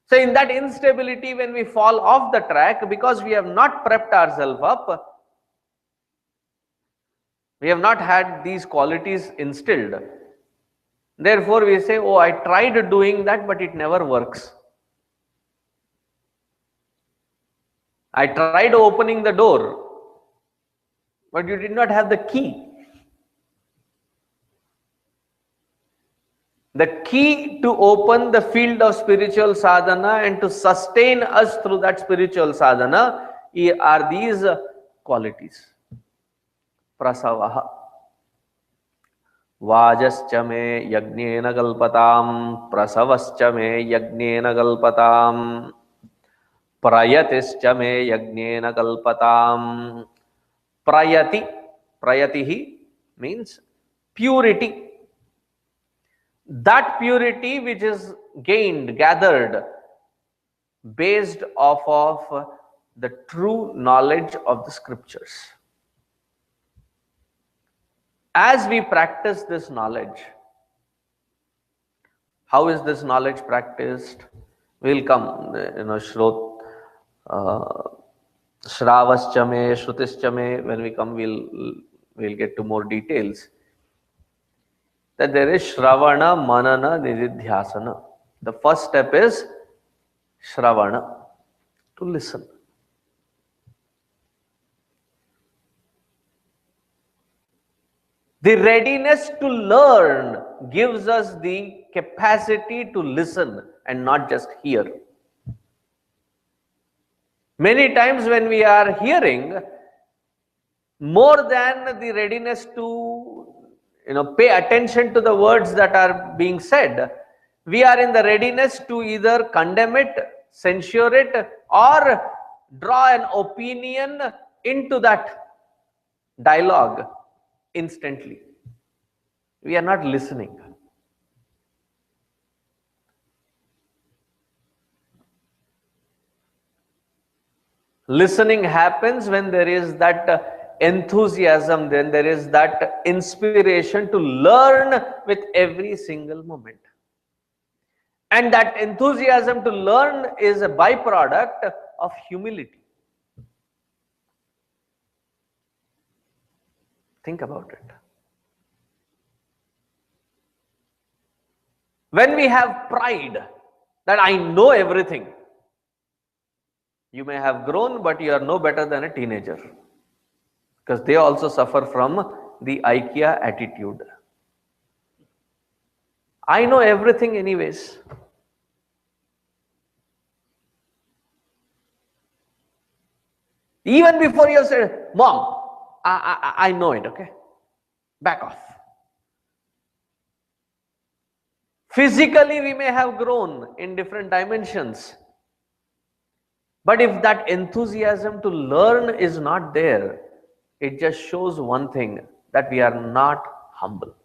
So in that instability, when we fall off the track, because we have not prepped ourselves up, we have not had these qualities instilled. Therefore we say, oh, I tried doing that, but it never works. I tried opening the door, but you did not have the key. The key to open the field of spiritual sadhana and to sustain us through that spiritual sadhana are these qualities. Prasavaha. Vajascha me yajnena kalpatam, prasavascha me yajnena kalpatam, prayatischa me yajnena kalpatam. Prayatihi means purity. That purity which is gained, gathered, based off of the true knowledge of the scriptures. As we practice this knowledge, how is this knowledge practiced? We'll come, Shravascha me, Shrutischa me, when we come we'll get to more details. That there is Shravana, Manana, Nididhyasana. The first step is Shravana, to listen. The readiness to learn gives us the capacity to listen and not just hear. Many times when we are hearing, more than the readiness to pay attention to the words that are being said, we are in the readiness to either condemn it, censure it, or draw an opinion into that dialogue instantly. We are not listening. Listening happens when there is that enthusiasm, then there is that inspiration to learn with every single moment. And that enthusiasm to learn is a byproduct of humility. Think about it. When we have pride that I know everything, you may have grown, but you are no better than a teenager, because they also suffer from the IKEA attitude. I know everything anyways. Even before you said, Mom, I know it, okay? Back off. Physically, we may have grown in different dimensions. But if that enthusiasm to learn is not there, it just shows one thing, that we are not humble.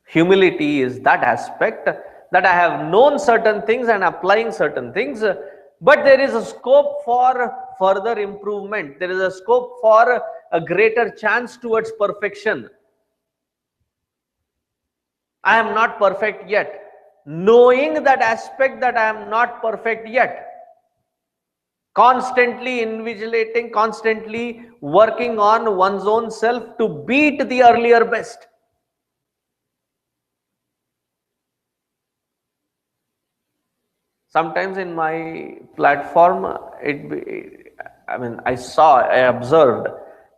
Humility is that aspect that I have known certain things and applying certain things, but there is a scope for further improvement. There is a scope for a greater chance towards perfection. I am not perfect yet. Knowing that aspect that I am not perfect yet, constantly invigilating, constantly working on one's own self to beat the earlier best. Sometimes in my platform, I observed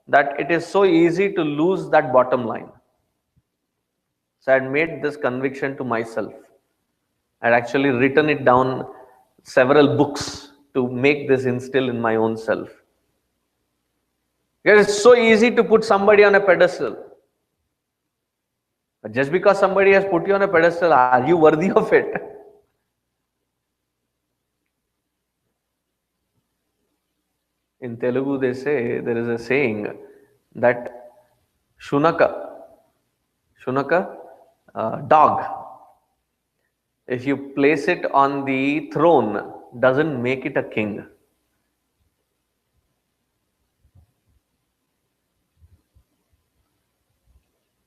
that it is so easy to lose that bottom line. So I had made this conviction to myself. I had actually written it down several books to make this instill in my own self. Because it's so easy to put somebody on a pedestal. But just because somebody has put you on a pedestal, are you worthy of it? In Telugu, they say, there is a saying that Shunaka, dog, if you place it on the throne, doesn't make it a king.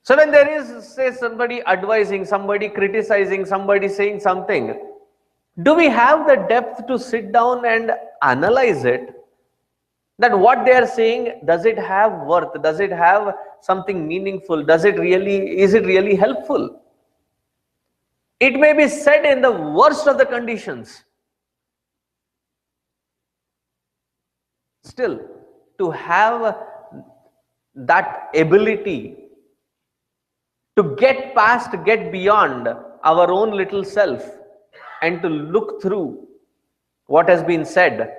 So when there is, say, somebody advising, somebody criticizing, somebody saying something, do we have the depth to sit down and analyze it? That what they are saying, does it have worth? Does it have something meaningful? Is it really helpful? It may be said in the worst of the conditions. Still, to have that ability to get past, get beyond our own little self and to look through what has been said,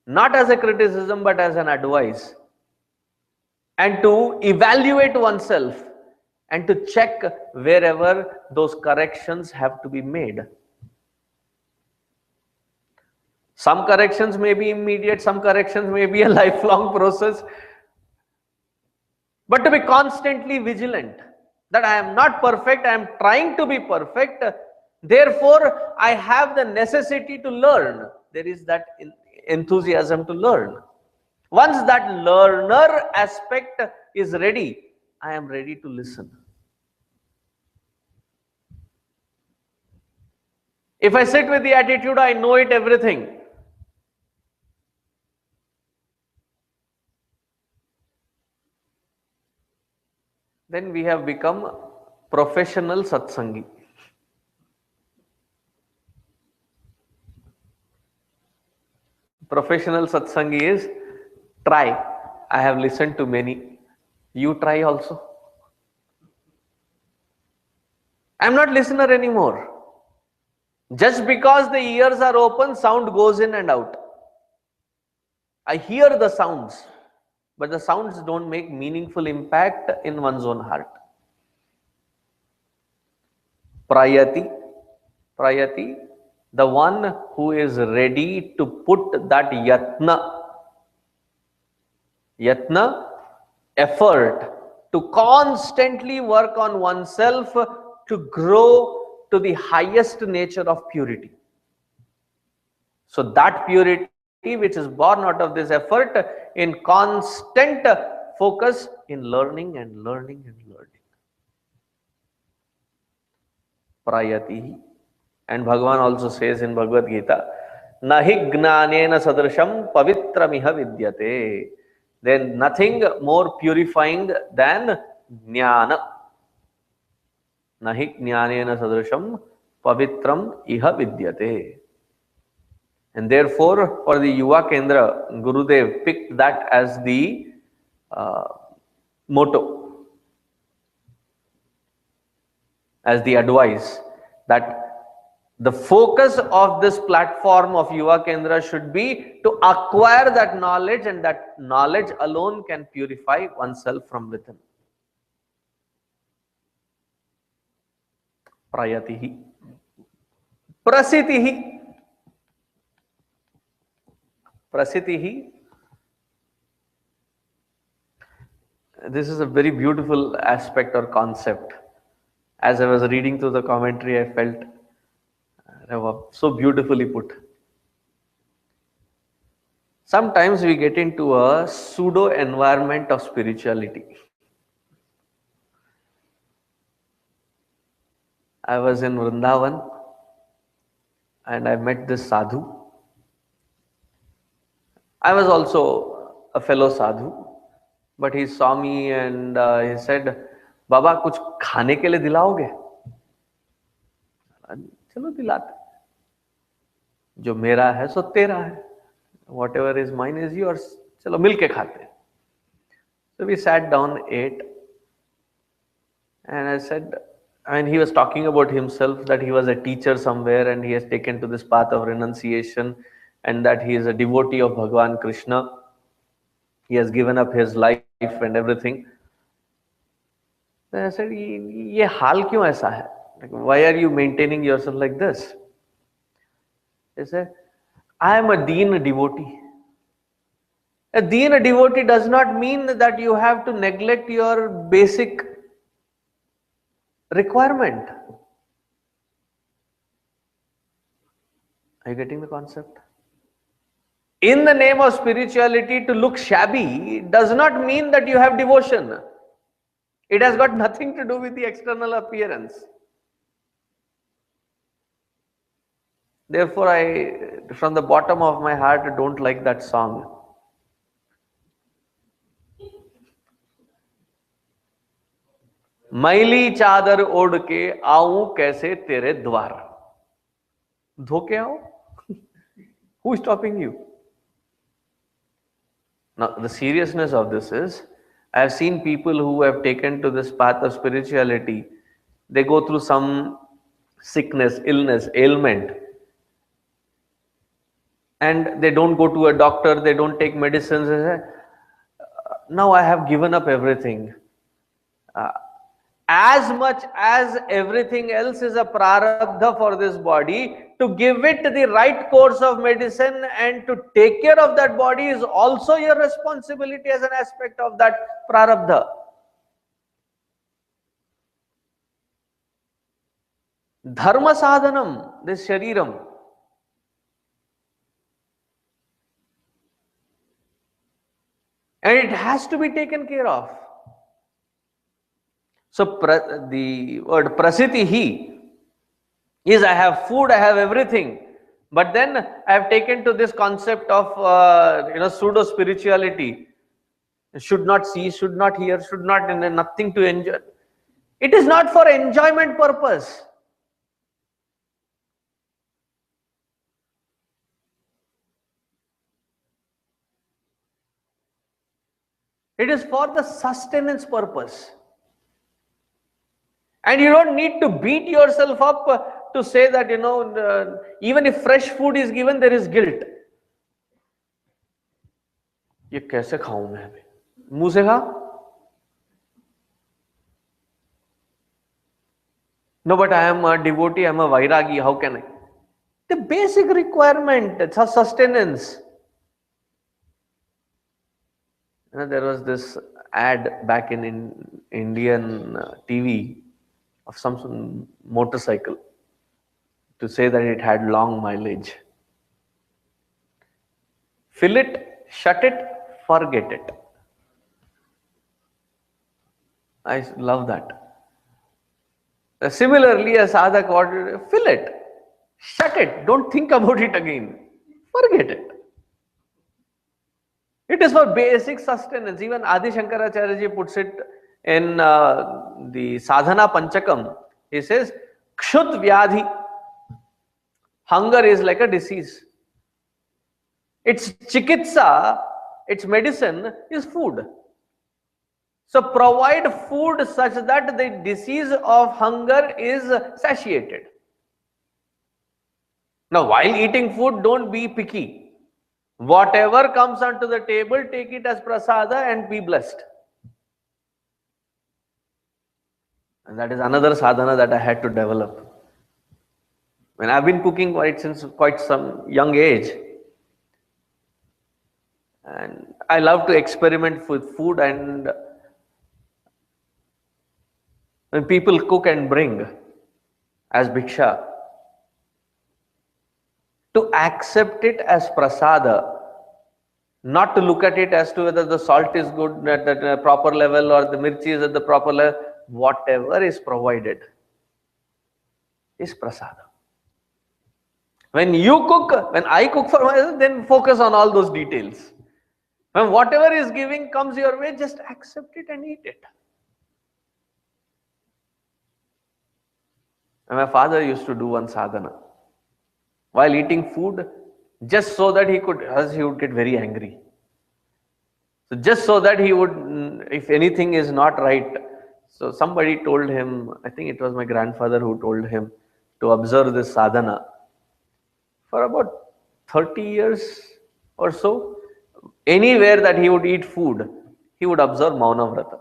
not as a criticism but as an advice, and to evaluate oneself and to check wherever those corrections have to be made. Some corrections may be immediate, some corrections may be a lifelong process, but to be constantly vigilant that I am not perfect, I am trying to be perfect, therefore I have the necessity to learn. There is that enthusiasm to learn. Once that learner aspect is ready, I am ready to listen. If I sit with the attitude, I know it everything, then we have become professional satsangi. Professional satsangi is try. I have listened to many. You try also. I am not listener anymore. Just because the ears are open, sound goes in and out. I hear the sounds, but the sounds don't make meaningful impact in one's own heart. Prayati, the one who is ready to put that yatna, effort to constantly work on oneself to grow to the highest nature of purity. So that purity which is born out of this effort in constant focus in learning and learning and learning. Prayati. And Bhagavan also says in Bhagavad Gita, Nahi gnanena sadrisham pavitramiha vidyate. Then nothing more purifying than jnana. nahi jnanena sadrisham pavitram iha vidyate. And therefore, for the Yuva Kendra, Gurudev picked that as the uh, motto, as the advice, that the focus of this platform of Yuva Kendra should be to acquire that knowledge, and that knowledge alone can purify oneself from within. Prayatihi. Prasitihi. Prasitihi. This is a very beautiful aspect or concept. As I was reading through the commentary, I felt so beautifully put. Sometimes we get into a pseudo environment of spirituality. I was in Vrindavan and I met this sadhu. I was also a fellow sadhu, but he saw me and he said, "Baba, कुछ खाने के लिए दिलाओगे?" चलो दिलाते. जो मेरा है सो तेरा है. Whatever is mine is yours. चलो मिलके खाते. So we sat down, ate, and I said, and he was talking about himself, that he was a teacher somewhere and he has taken to this path of renunciation, and that he is a devotee of Bhagavan Krishna. He has given up his life and everything. Then I said, ये हाल क्यों ऐसा है? Like, why are you maintaining yourself like this? He said, I am a Deen devotee. A Deen devotee does not mean that you have to neglect your basic requirement. Are you getting the concept? In the name of spirituality, to look shabby does not mean that you have devotion. It has got nothing to do with the external appearance. Therefore, I, from the bottom of my heart, don't like that song. मैली चादर ओढ़ के आऊं कैसे तेरे द्वार. धोके आओ. Who is stopping you? Now, the seriousness of this is, I have seen people who have taken to this path of spirituality. They go through some sickness, illness, ailment, and they don't go to a doctor, they don't take medicines. They say, now I have given up everything. As much as everything else is a prarabdha for this body, to give it the right course of medicine and to take care of that body is also your responsibility as an aspect of that prarabdha. Dharma sadhanam, this shariram. And it has to be taken care of. So the word prasitihi is, I have food, I have everything, but then I have taken to this concept of pseudo spirituality. Should not see, should not hear, should not, nothing to enjoy. It is not for enjoyment purpose. It is for the sustenance purpose. And you don't need to beat yourself up to say that, even if fresh food is given, there is guilt. ये कैसे खाऊं मैं अभी? मुंह से खा? No, but I am a devotee, I am a vairagi, how can I? The basic requirement, it's a sustenance. There was this ad back in Indian TV of some motorcycle to say that it had long mileage. Fill it, shut it, forget it. I love that. Similarly, a sadhak ordered, fill it, shut it, don't think about it again, forget it. It is for basic sustenance. Even Adi Shankaracharya ji puts it in the Sadhana Panchakam. He says, Kshut Vyadhi. Hunger is like a disease. Its chikitsa, its medicine is food. So provide food such that the disease of hunger is satiated. Now, while eating food, don't be picky. Whatever comes onto the table, take it as prasada and be blessed. And that is another sadhana that I had to develop. When I've been cooking since quite some young age, and I love to experiment with food, and when people cook and bring as bhiksha, to accept it as prasada, not to look at it as to whether the salt is good at the proper level or the mirchi is at the proper level. Whatever is provided is prasada. When you cook, when I cook for myself, then focus on all those details. When whatever is giving comes your way, just accept it and eat it. And my father used to do one sadhana while eating food, just so that he would get very angry. So just so that he would, if anything is not right, so somebody told him, I think it was my grandfather who told him to observe this sadhana. For about 30 years or so, anywhere that he would eat food, he would observe Mauna Vrata.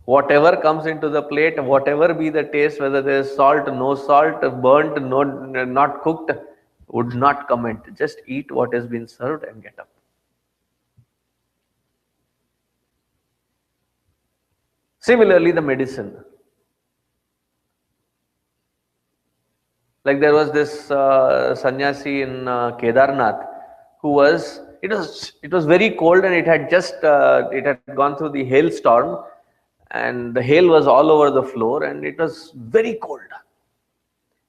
Whatever comes into the plate, whatever be the taste, whether there is salt, no salt, burnt, no, not cooked, would not comment. Just eat what has been served and get up. Similarly, the medicine. Like there was this sannyasi in Kedarnath who was, it was very cold, and it had gone through the hailstorm, and the hail was all over the floor, and it was very cold,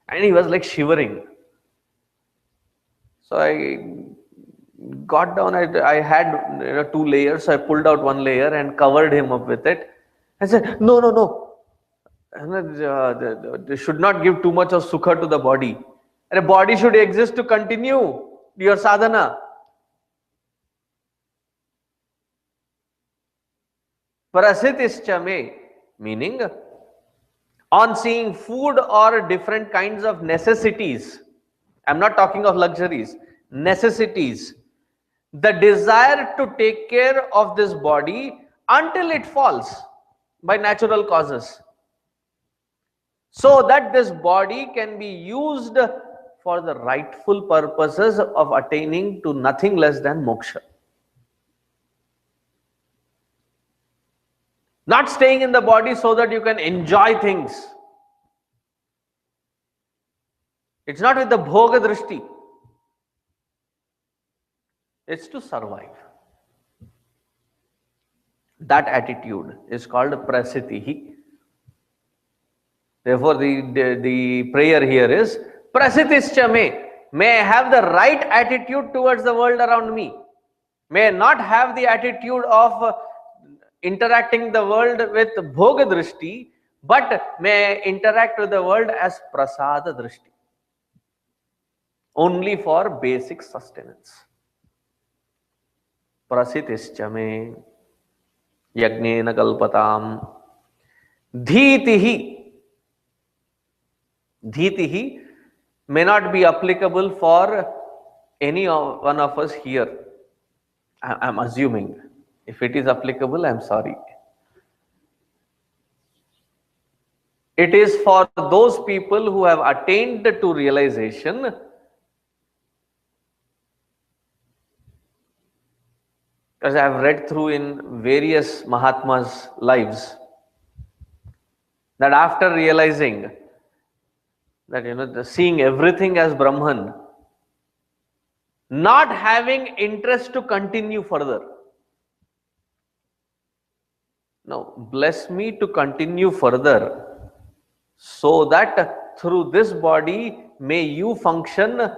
and he was like shivering. So I got down, I had 2 layers, so I pulled out 1 layer and covered him up with it. I said, no. They should not give too much of sukha to the body. And the body should exist to continue your sadhana. Prasitischa, meaning on seeing food or different kinds of necessities. I'm not talking of luxuries, necessities. The desire to take care of this body until it falls by natural causes, so that this body can be used for the rightful purposes of attaining to nothing less than moksha. Not staying in the body so that you can enjoy things. It's not with the bhoga drishti. It's to survive. That attitude is called prasitihi. Therefore, the prayer here is prasitischa me. May I have the right attitude towards the world around me. May I not have the attitude of interacting the world with bhoga drishti, but may I interact with the world as prasada drishti, only for basic sustenance. Prasitischa me yajnena kalpatam dhitihi. Dhitihi may not be applicable for any one of us here. I'm assuming. If it is applicable, I'm sorry. It is for those people who have attained to realization because I have read through in various Mahatmas' lives that after realizing that seeing everything as Brahman, not having interest to continue further. Now, bless me to continue further so that through this body may you function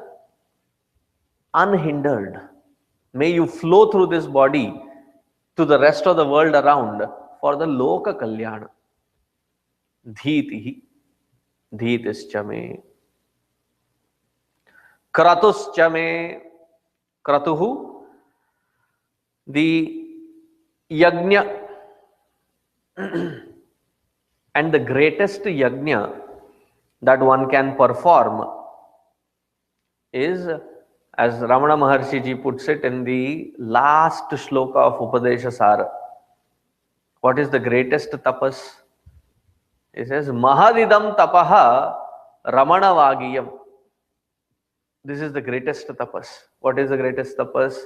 unhindered. May you flow through this body to the rest of the world around for the Loka Kalyana. Dhitihi, dhitischa me. Kratuscha me, kratuhu, the yajna, and the greatest yajna that one can perform is, as Ramana Maharshi ji puts it in the last shloka of Upadesha Sara. What is the greatest tapas? He says, Mahadidam tapaha Ramana Vagiyam. This is the greatest tapas. What is the greatest tapas?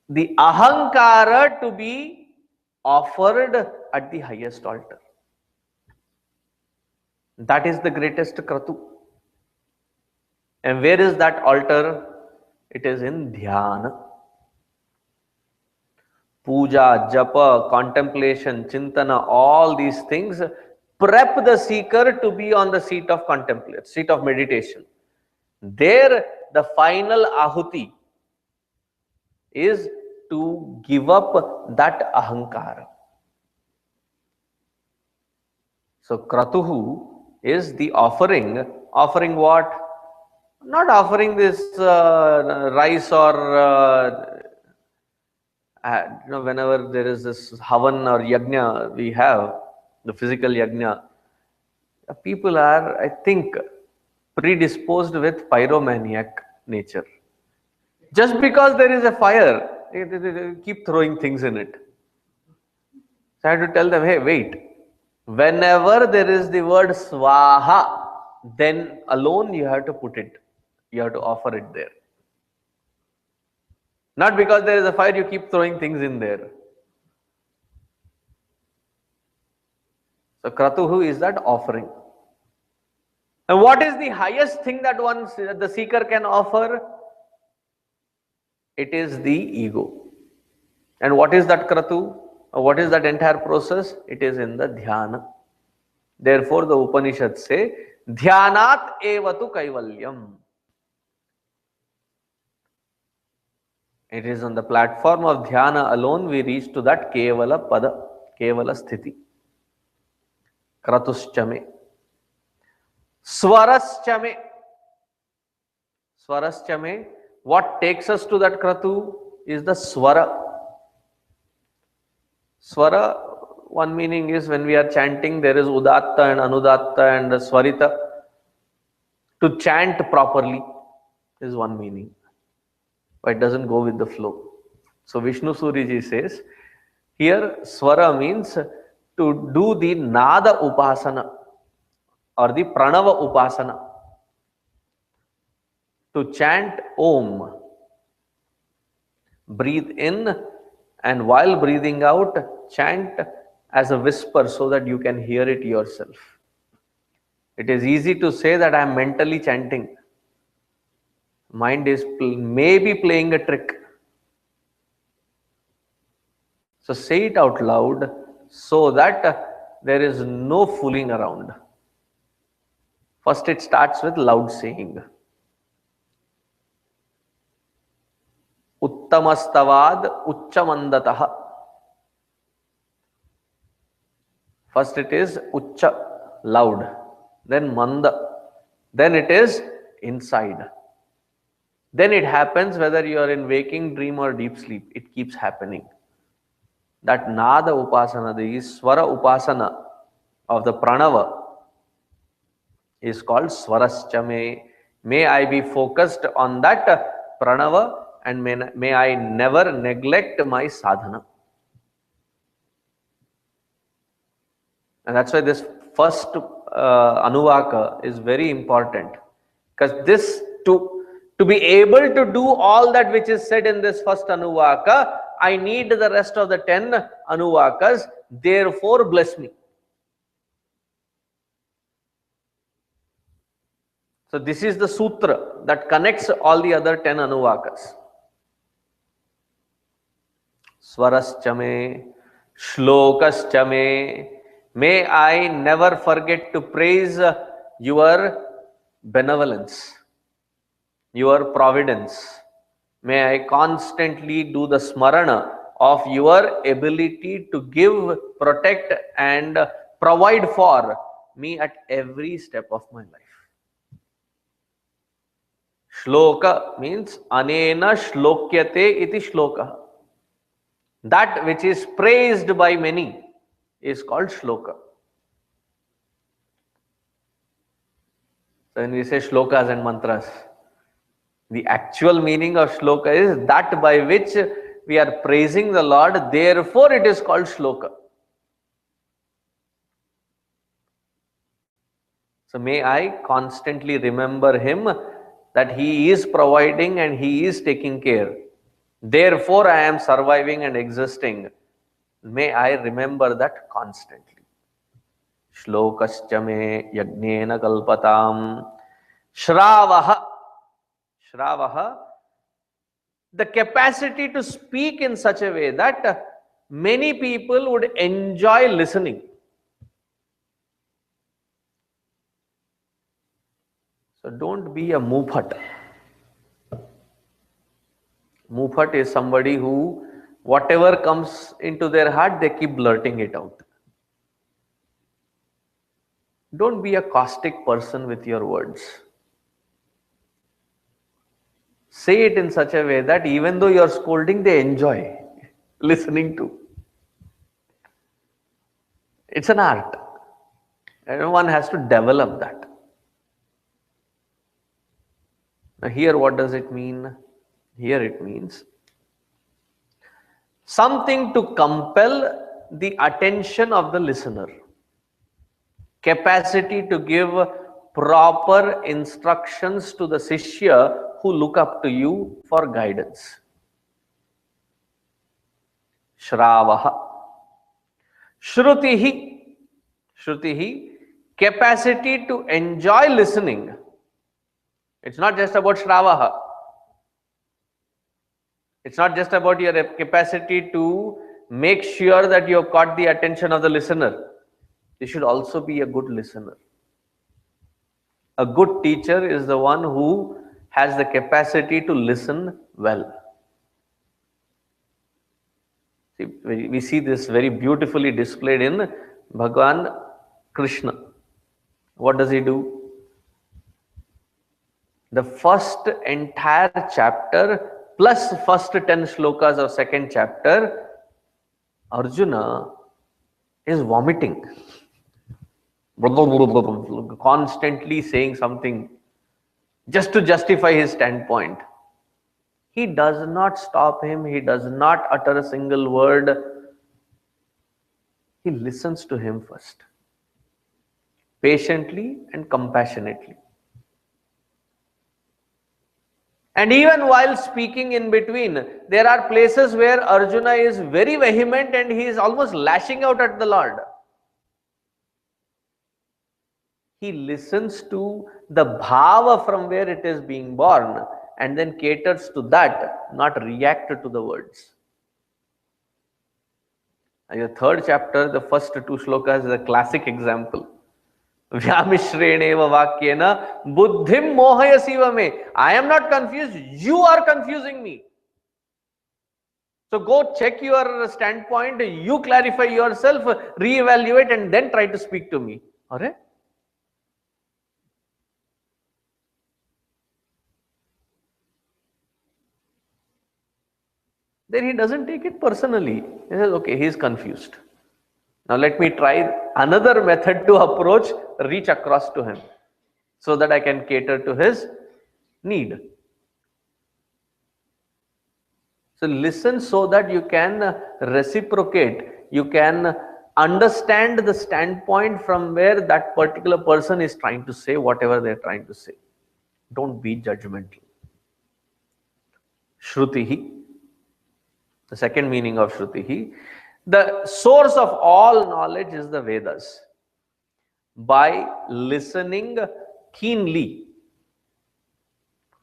The ahankara to be offered at the highest altar. That is the greatest kratu. And where is that altar? It is in dhyana. Puja, japa, contemplation, chintana, all these things prep the seeker to be on the seat of contemplation, seat of meditation. There, the final ahuti is to give up that ahankara. So, kratuhu is the offering. Offering what? Not offering this rice or whenever there is this havan or yajna we have, the physical yajna, people are, I think, predisposed with pyromaniac nature. Just because there is a fire, they keep throwing things in it. So I had to tell them, hey, wait. Whenever there is the word swaha, then alone you have to put it. You have to offer it there. Not because there is a fire, you keep throwing things in there. So kratuhu is that offering. And what is the highest thing that the seeker can offer? It is the ego. And what is that kratu? What is that entire process? It is in the dhyana. Therefore, the Upanishads say, dhyanat evatu kaivalyam. It is on the platform of dhyana alone we reach to that kevala pada, kevala sthiti. Kratuschame. Swaraschame. Swaraschame. What takes us to that kratu is the swara. Swara, one meaning is when we are chanting, there is udatta and anudatta and swarita. To chant properly is one meaning. But it doesn't go with the flow. So Vishnu Suriji says, here swara means to do the nada upasana or the pranava upasana. To chant Om. Breathe in, and while breathing out, chant as a whisper so that you can hear it yourself. It is easy to say that I am mentally chanting. Mind is maybe playing a trick. So say it out loud so that there is no fooling around. First it starts with loud saying. Uttamastavad uchchamandataha. First it is ucha, loud. Then manda. Then it is inside. Then it happens whether you are in waking, dream or deep sleep. It keeps happening. That nada upasana, the swara upasana of the pranava is called swaraschame. May I be focused on that pranava and may I never neglect my sadhana. And that's why this first anuaka is very important. Because this, to be able to do all that which is said in this first anuaka, I need the rest of the 10 anuvakas. Therefore, bless me. So this is the sutra that connects all the other 10 anuvakas. Swaraschame, shlokaschame. May I never forget to praise your benevolence, your providence. May I constantly do the smarana of your ability to give, protect and provide for me at every step of my life. Shloka means anena shlokyate iti shloka. That which is praised by many is called shloka. So when we say shlokas and mantras, the actual meaning of shloka is that by which we are praising the Lord, therefore it is called shloka. So may I constantly remember Him, that He is providing and He is taking care. Therefore I am surviving and existing. May I remember that constantly. Shlokascha me yajnena kalpatam. Shravaha. Shravaha. The capacity to speak in such a way that many people would enjoy listening. So don't be a muphat. Muphat is somebody who, whatever comes into their heart, they keep blurting it out. Don't be a caustic person with your words. Say it in such a way that even though you are scolding, they enjoy listening to. It's an art. Everyone has to develop that. Now here what does it mean? Here it means something to compel the attention of the listener. Capacity to give proper instructions to the Shishya who look up to you for guidance. Shravaha. Shrutihi. Shrutihi. Capacity to enjoy listening. It's not just about Shravaha. It's not just about your capacity to make sure that you have caught the attention of the listener. You should also be a good listener. A good teacher is the one who has the capacity to listen well. See, we see this very beautifully displayed in Bhagavan Krishna. What does he do? The first entire chapter plus first 10 shlokas of second chapter, Arjuna is vomiting. Constantly saying something just to justify his standpoint. He does not stop him. He does not utter a single word. He listens to him first, patiently and compassionately. And even while speaking in between, there are places where Arjuna is very vehement and he is almost lashing out at the Lord. He listens to the bhava from where it is being born and then caters to that, not react to the words. And the third chapter, the first 2 shlokas is a classic example. Vyamishreneva vakyena buddhim mohayasiva me. I am not confused, you are confusing me. So go check your standpoint, you clarify yourself, reevaluate and then try to speak to me. Alright? Then he doesn't take it personally. He says, okay, he is confused. Now let me try another method to approach, reach across to him so that I can cater to his need. So listen so that you can reciprocate, you can understand the standpoint from where that particular person is trying to say whatever they are trying to say. Don't be judgmental. Shrutihi. The second meaning of Shrutihi, the source of all knowledge is the Vedas. By listening keenly,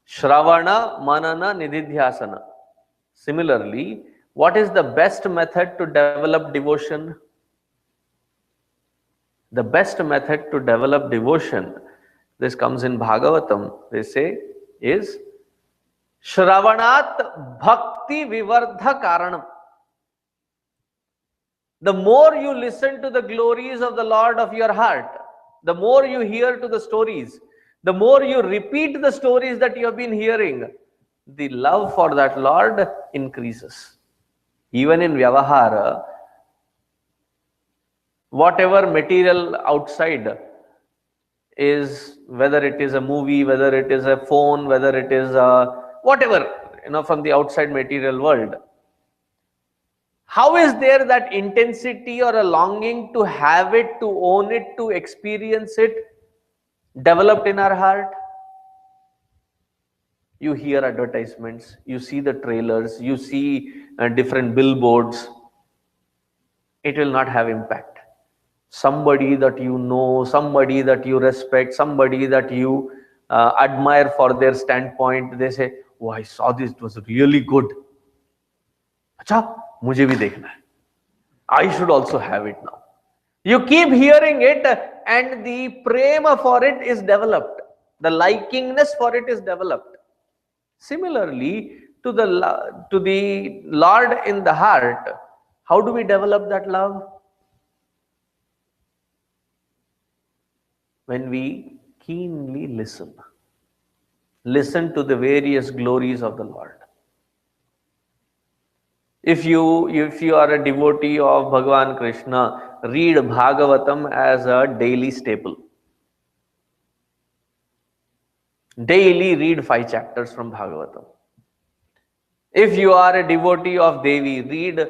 Shravana, Manana, Nididhyasana. Similarly, what is the best method to develop devotion? The best method to develop devotion, this comes in Bhagavatam, they say, is Shravanat Bhakti Vivardha Karanam. The more you listen to the glories of the Lord of your heart, the more you hear to the stories, the more you repeat the stories that you have been hearing, the love for that Lord increases. Even in Vyavahara, whatever material outside is, whether it is a movie, whether it is a phone, whether it is whatever, from the outside material world, how is there that intensity or a longing to have it, to own it, to experience it developed in our heart? You hear advertisements, you see the trailers, you see different billboards. It will not have impact. Somebody that you know, somebody that you respect, somebody that you admire for their standpoint, they say, oh, I saw this, it was really good. Acha, mujhe bhi dekhna hai. I should also have it now. You keep hearing it and the prema for it is developed. The likingness for it is developed. Similarly, to the Lord in the heart, how do we develop that love? When we keenly listen. Listen to the various glories of the Lord. If you are a devotee of Bhagavan Krishna, read Bhagavatam as a daily staple. Daily read 5 chapters from Bhagavatam. If you are a devotee of Devi, read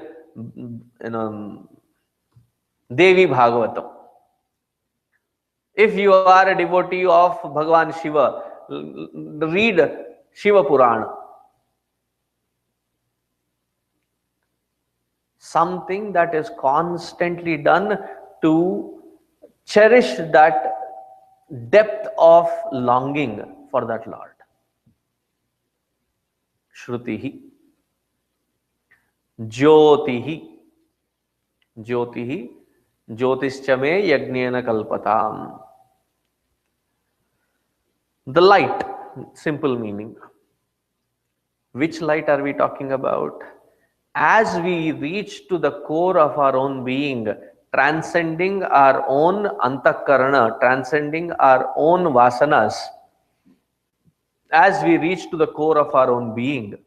Devi Bhagavatam. If you are a devotee of Bhagavan Shiva, read Shiva Purana. Something that is constantly done to cherish that depth of longing for that Lord. Shrutihi, Jyotihi, Jyotihi, Jyotischame Yajnena Kalpatam. The light, simple meaning. Which light are we talking about? As we reach to the core of our own being, transcending our own antakarana, transcending our own vasanas, as we reach to the core of our own being,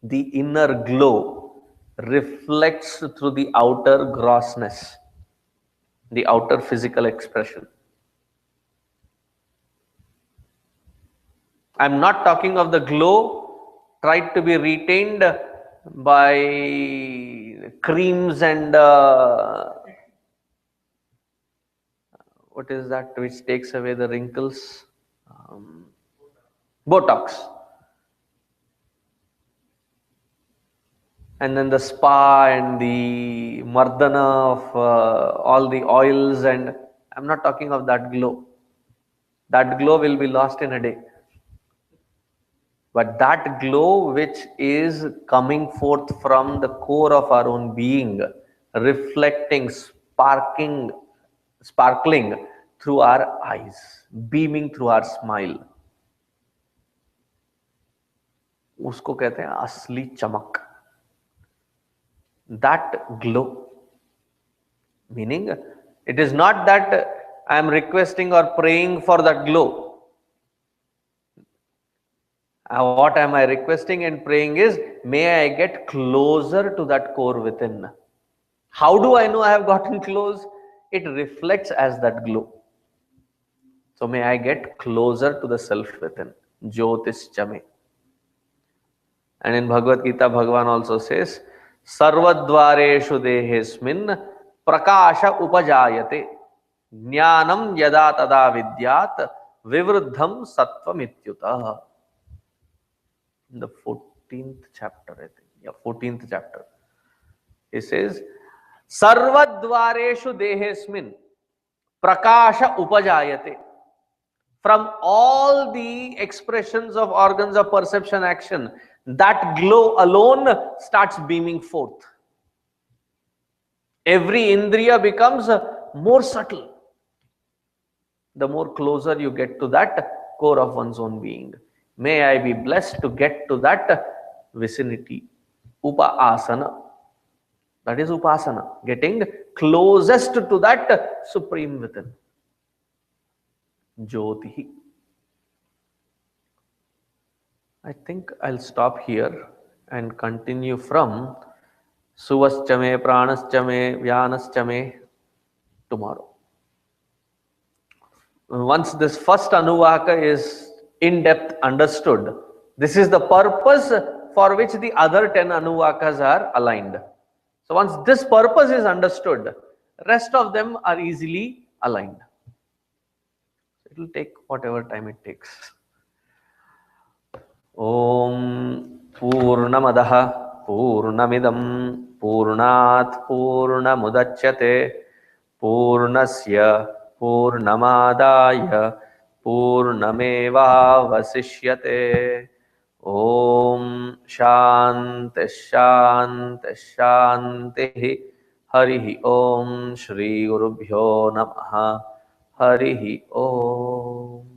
the inner glow reflects through the outer grossness, the outer physical expression. I'm not talking of the glow tried to be retained by creams and what is that which takes away the wrinkles? Botox. And then the spa and the mardana of all the oils, and I'm not talking of that glow. That glow will be lost in a day. But that glow which is coming forth from the core of our own being, reflecting, sparkling through our eyes, beaming through our smile, उसको कहते हैं असली चमक. That glow, meaning it is not that I am requesting or praying for that glow. What am I requesting and praying is, may I get closer to that core within. How do I know I have gotten close? It reflects as that glow. So may I get closer to the self within. Jyotischame. And in Bhagavad Gita, Bhagavan also says, Sarvadvareshu dehesmin prakasha upajayate jnanam yada tada vidyat vivruddham sattvam. In the 14th chapter, I think. Yeah, 14th chapter. It says, Sarvadvareshu dehesmin prakasha upajayate. From all the expressions of organs of perception action, that glow alone starts beaming forth. Every indriya becomes more subtle the more closer you get to that core of one's own being. May I be blessed to get to that vicinity. Upasana. That is Upasana, getting closest to that Supreme within. Jyoti. I think I'll stop here and continue from Suvaschame, Pranaschame, Vyanaschame tomorrow. Once this first anuaka is in depth understood, this is the purpose for which the other 10 anuvakas are aligned. So once this purpose is understood, rest of them are easily aligned. It will take whatever time it takes. Om Purnamadaha Purnamidam Purnat Purnamudachyate Purnasya Purnamadaya Purnameva Vasishyate. Om Shanti Shanti Shanti. Harihi Om Shri Gurubhyo Namaha. Harihi Om.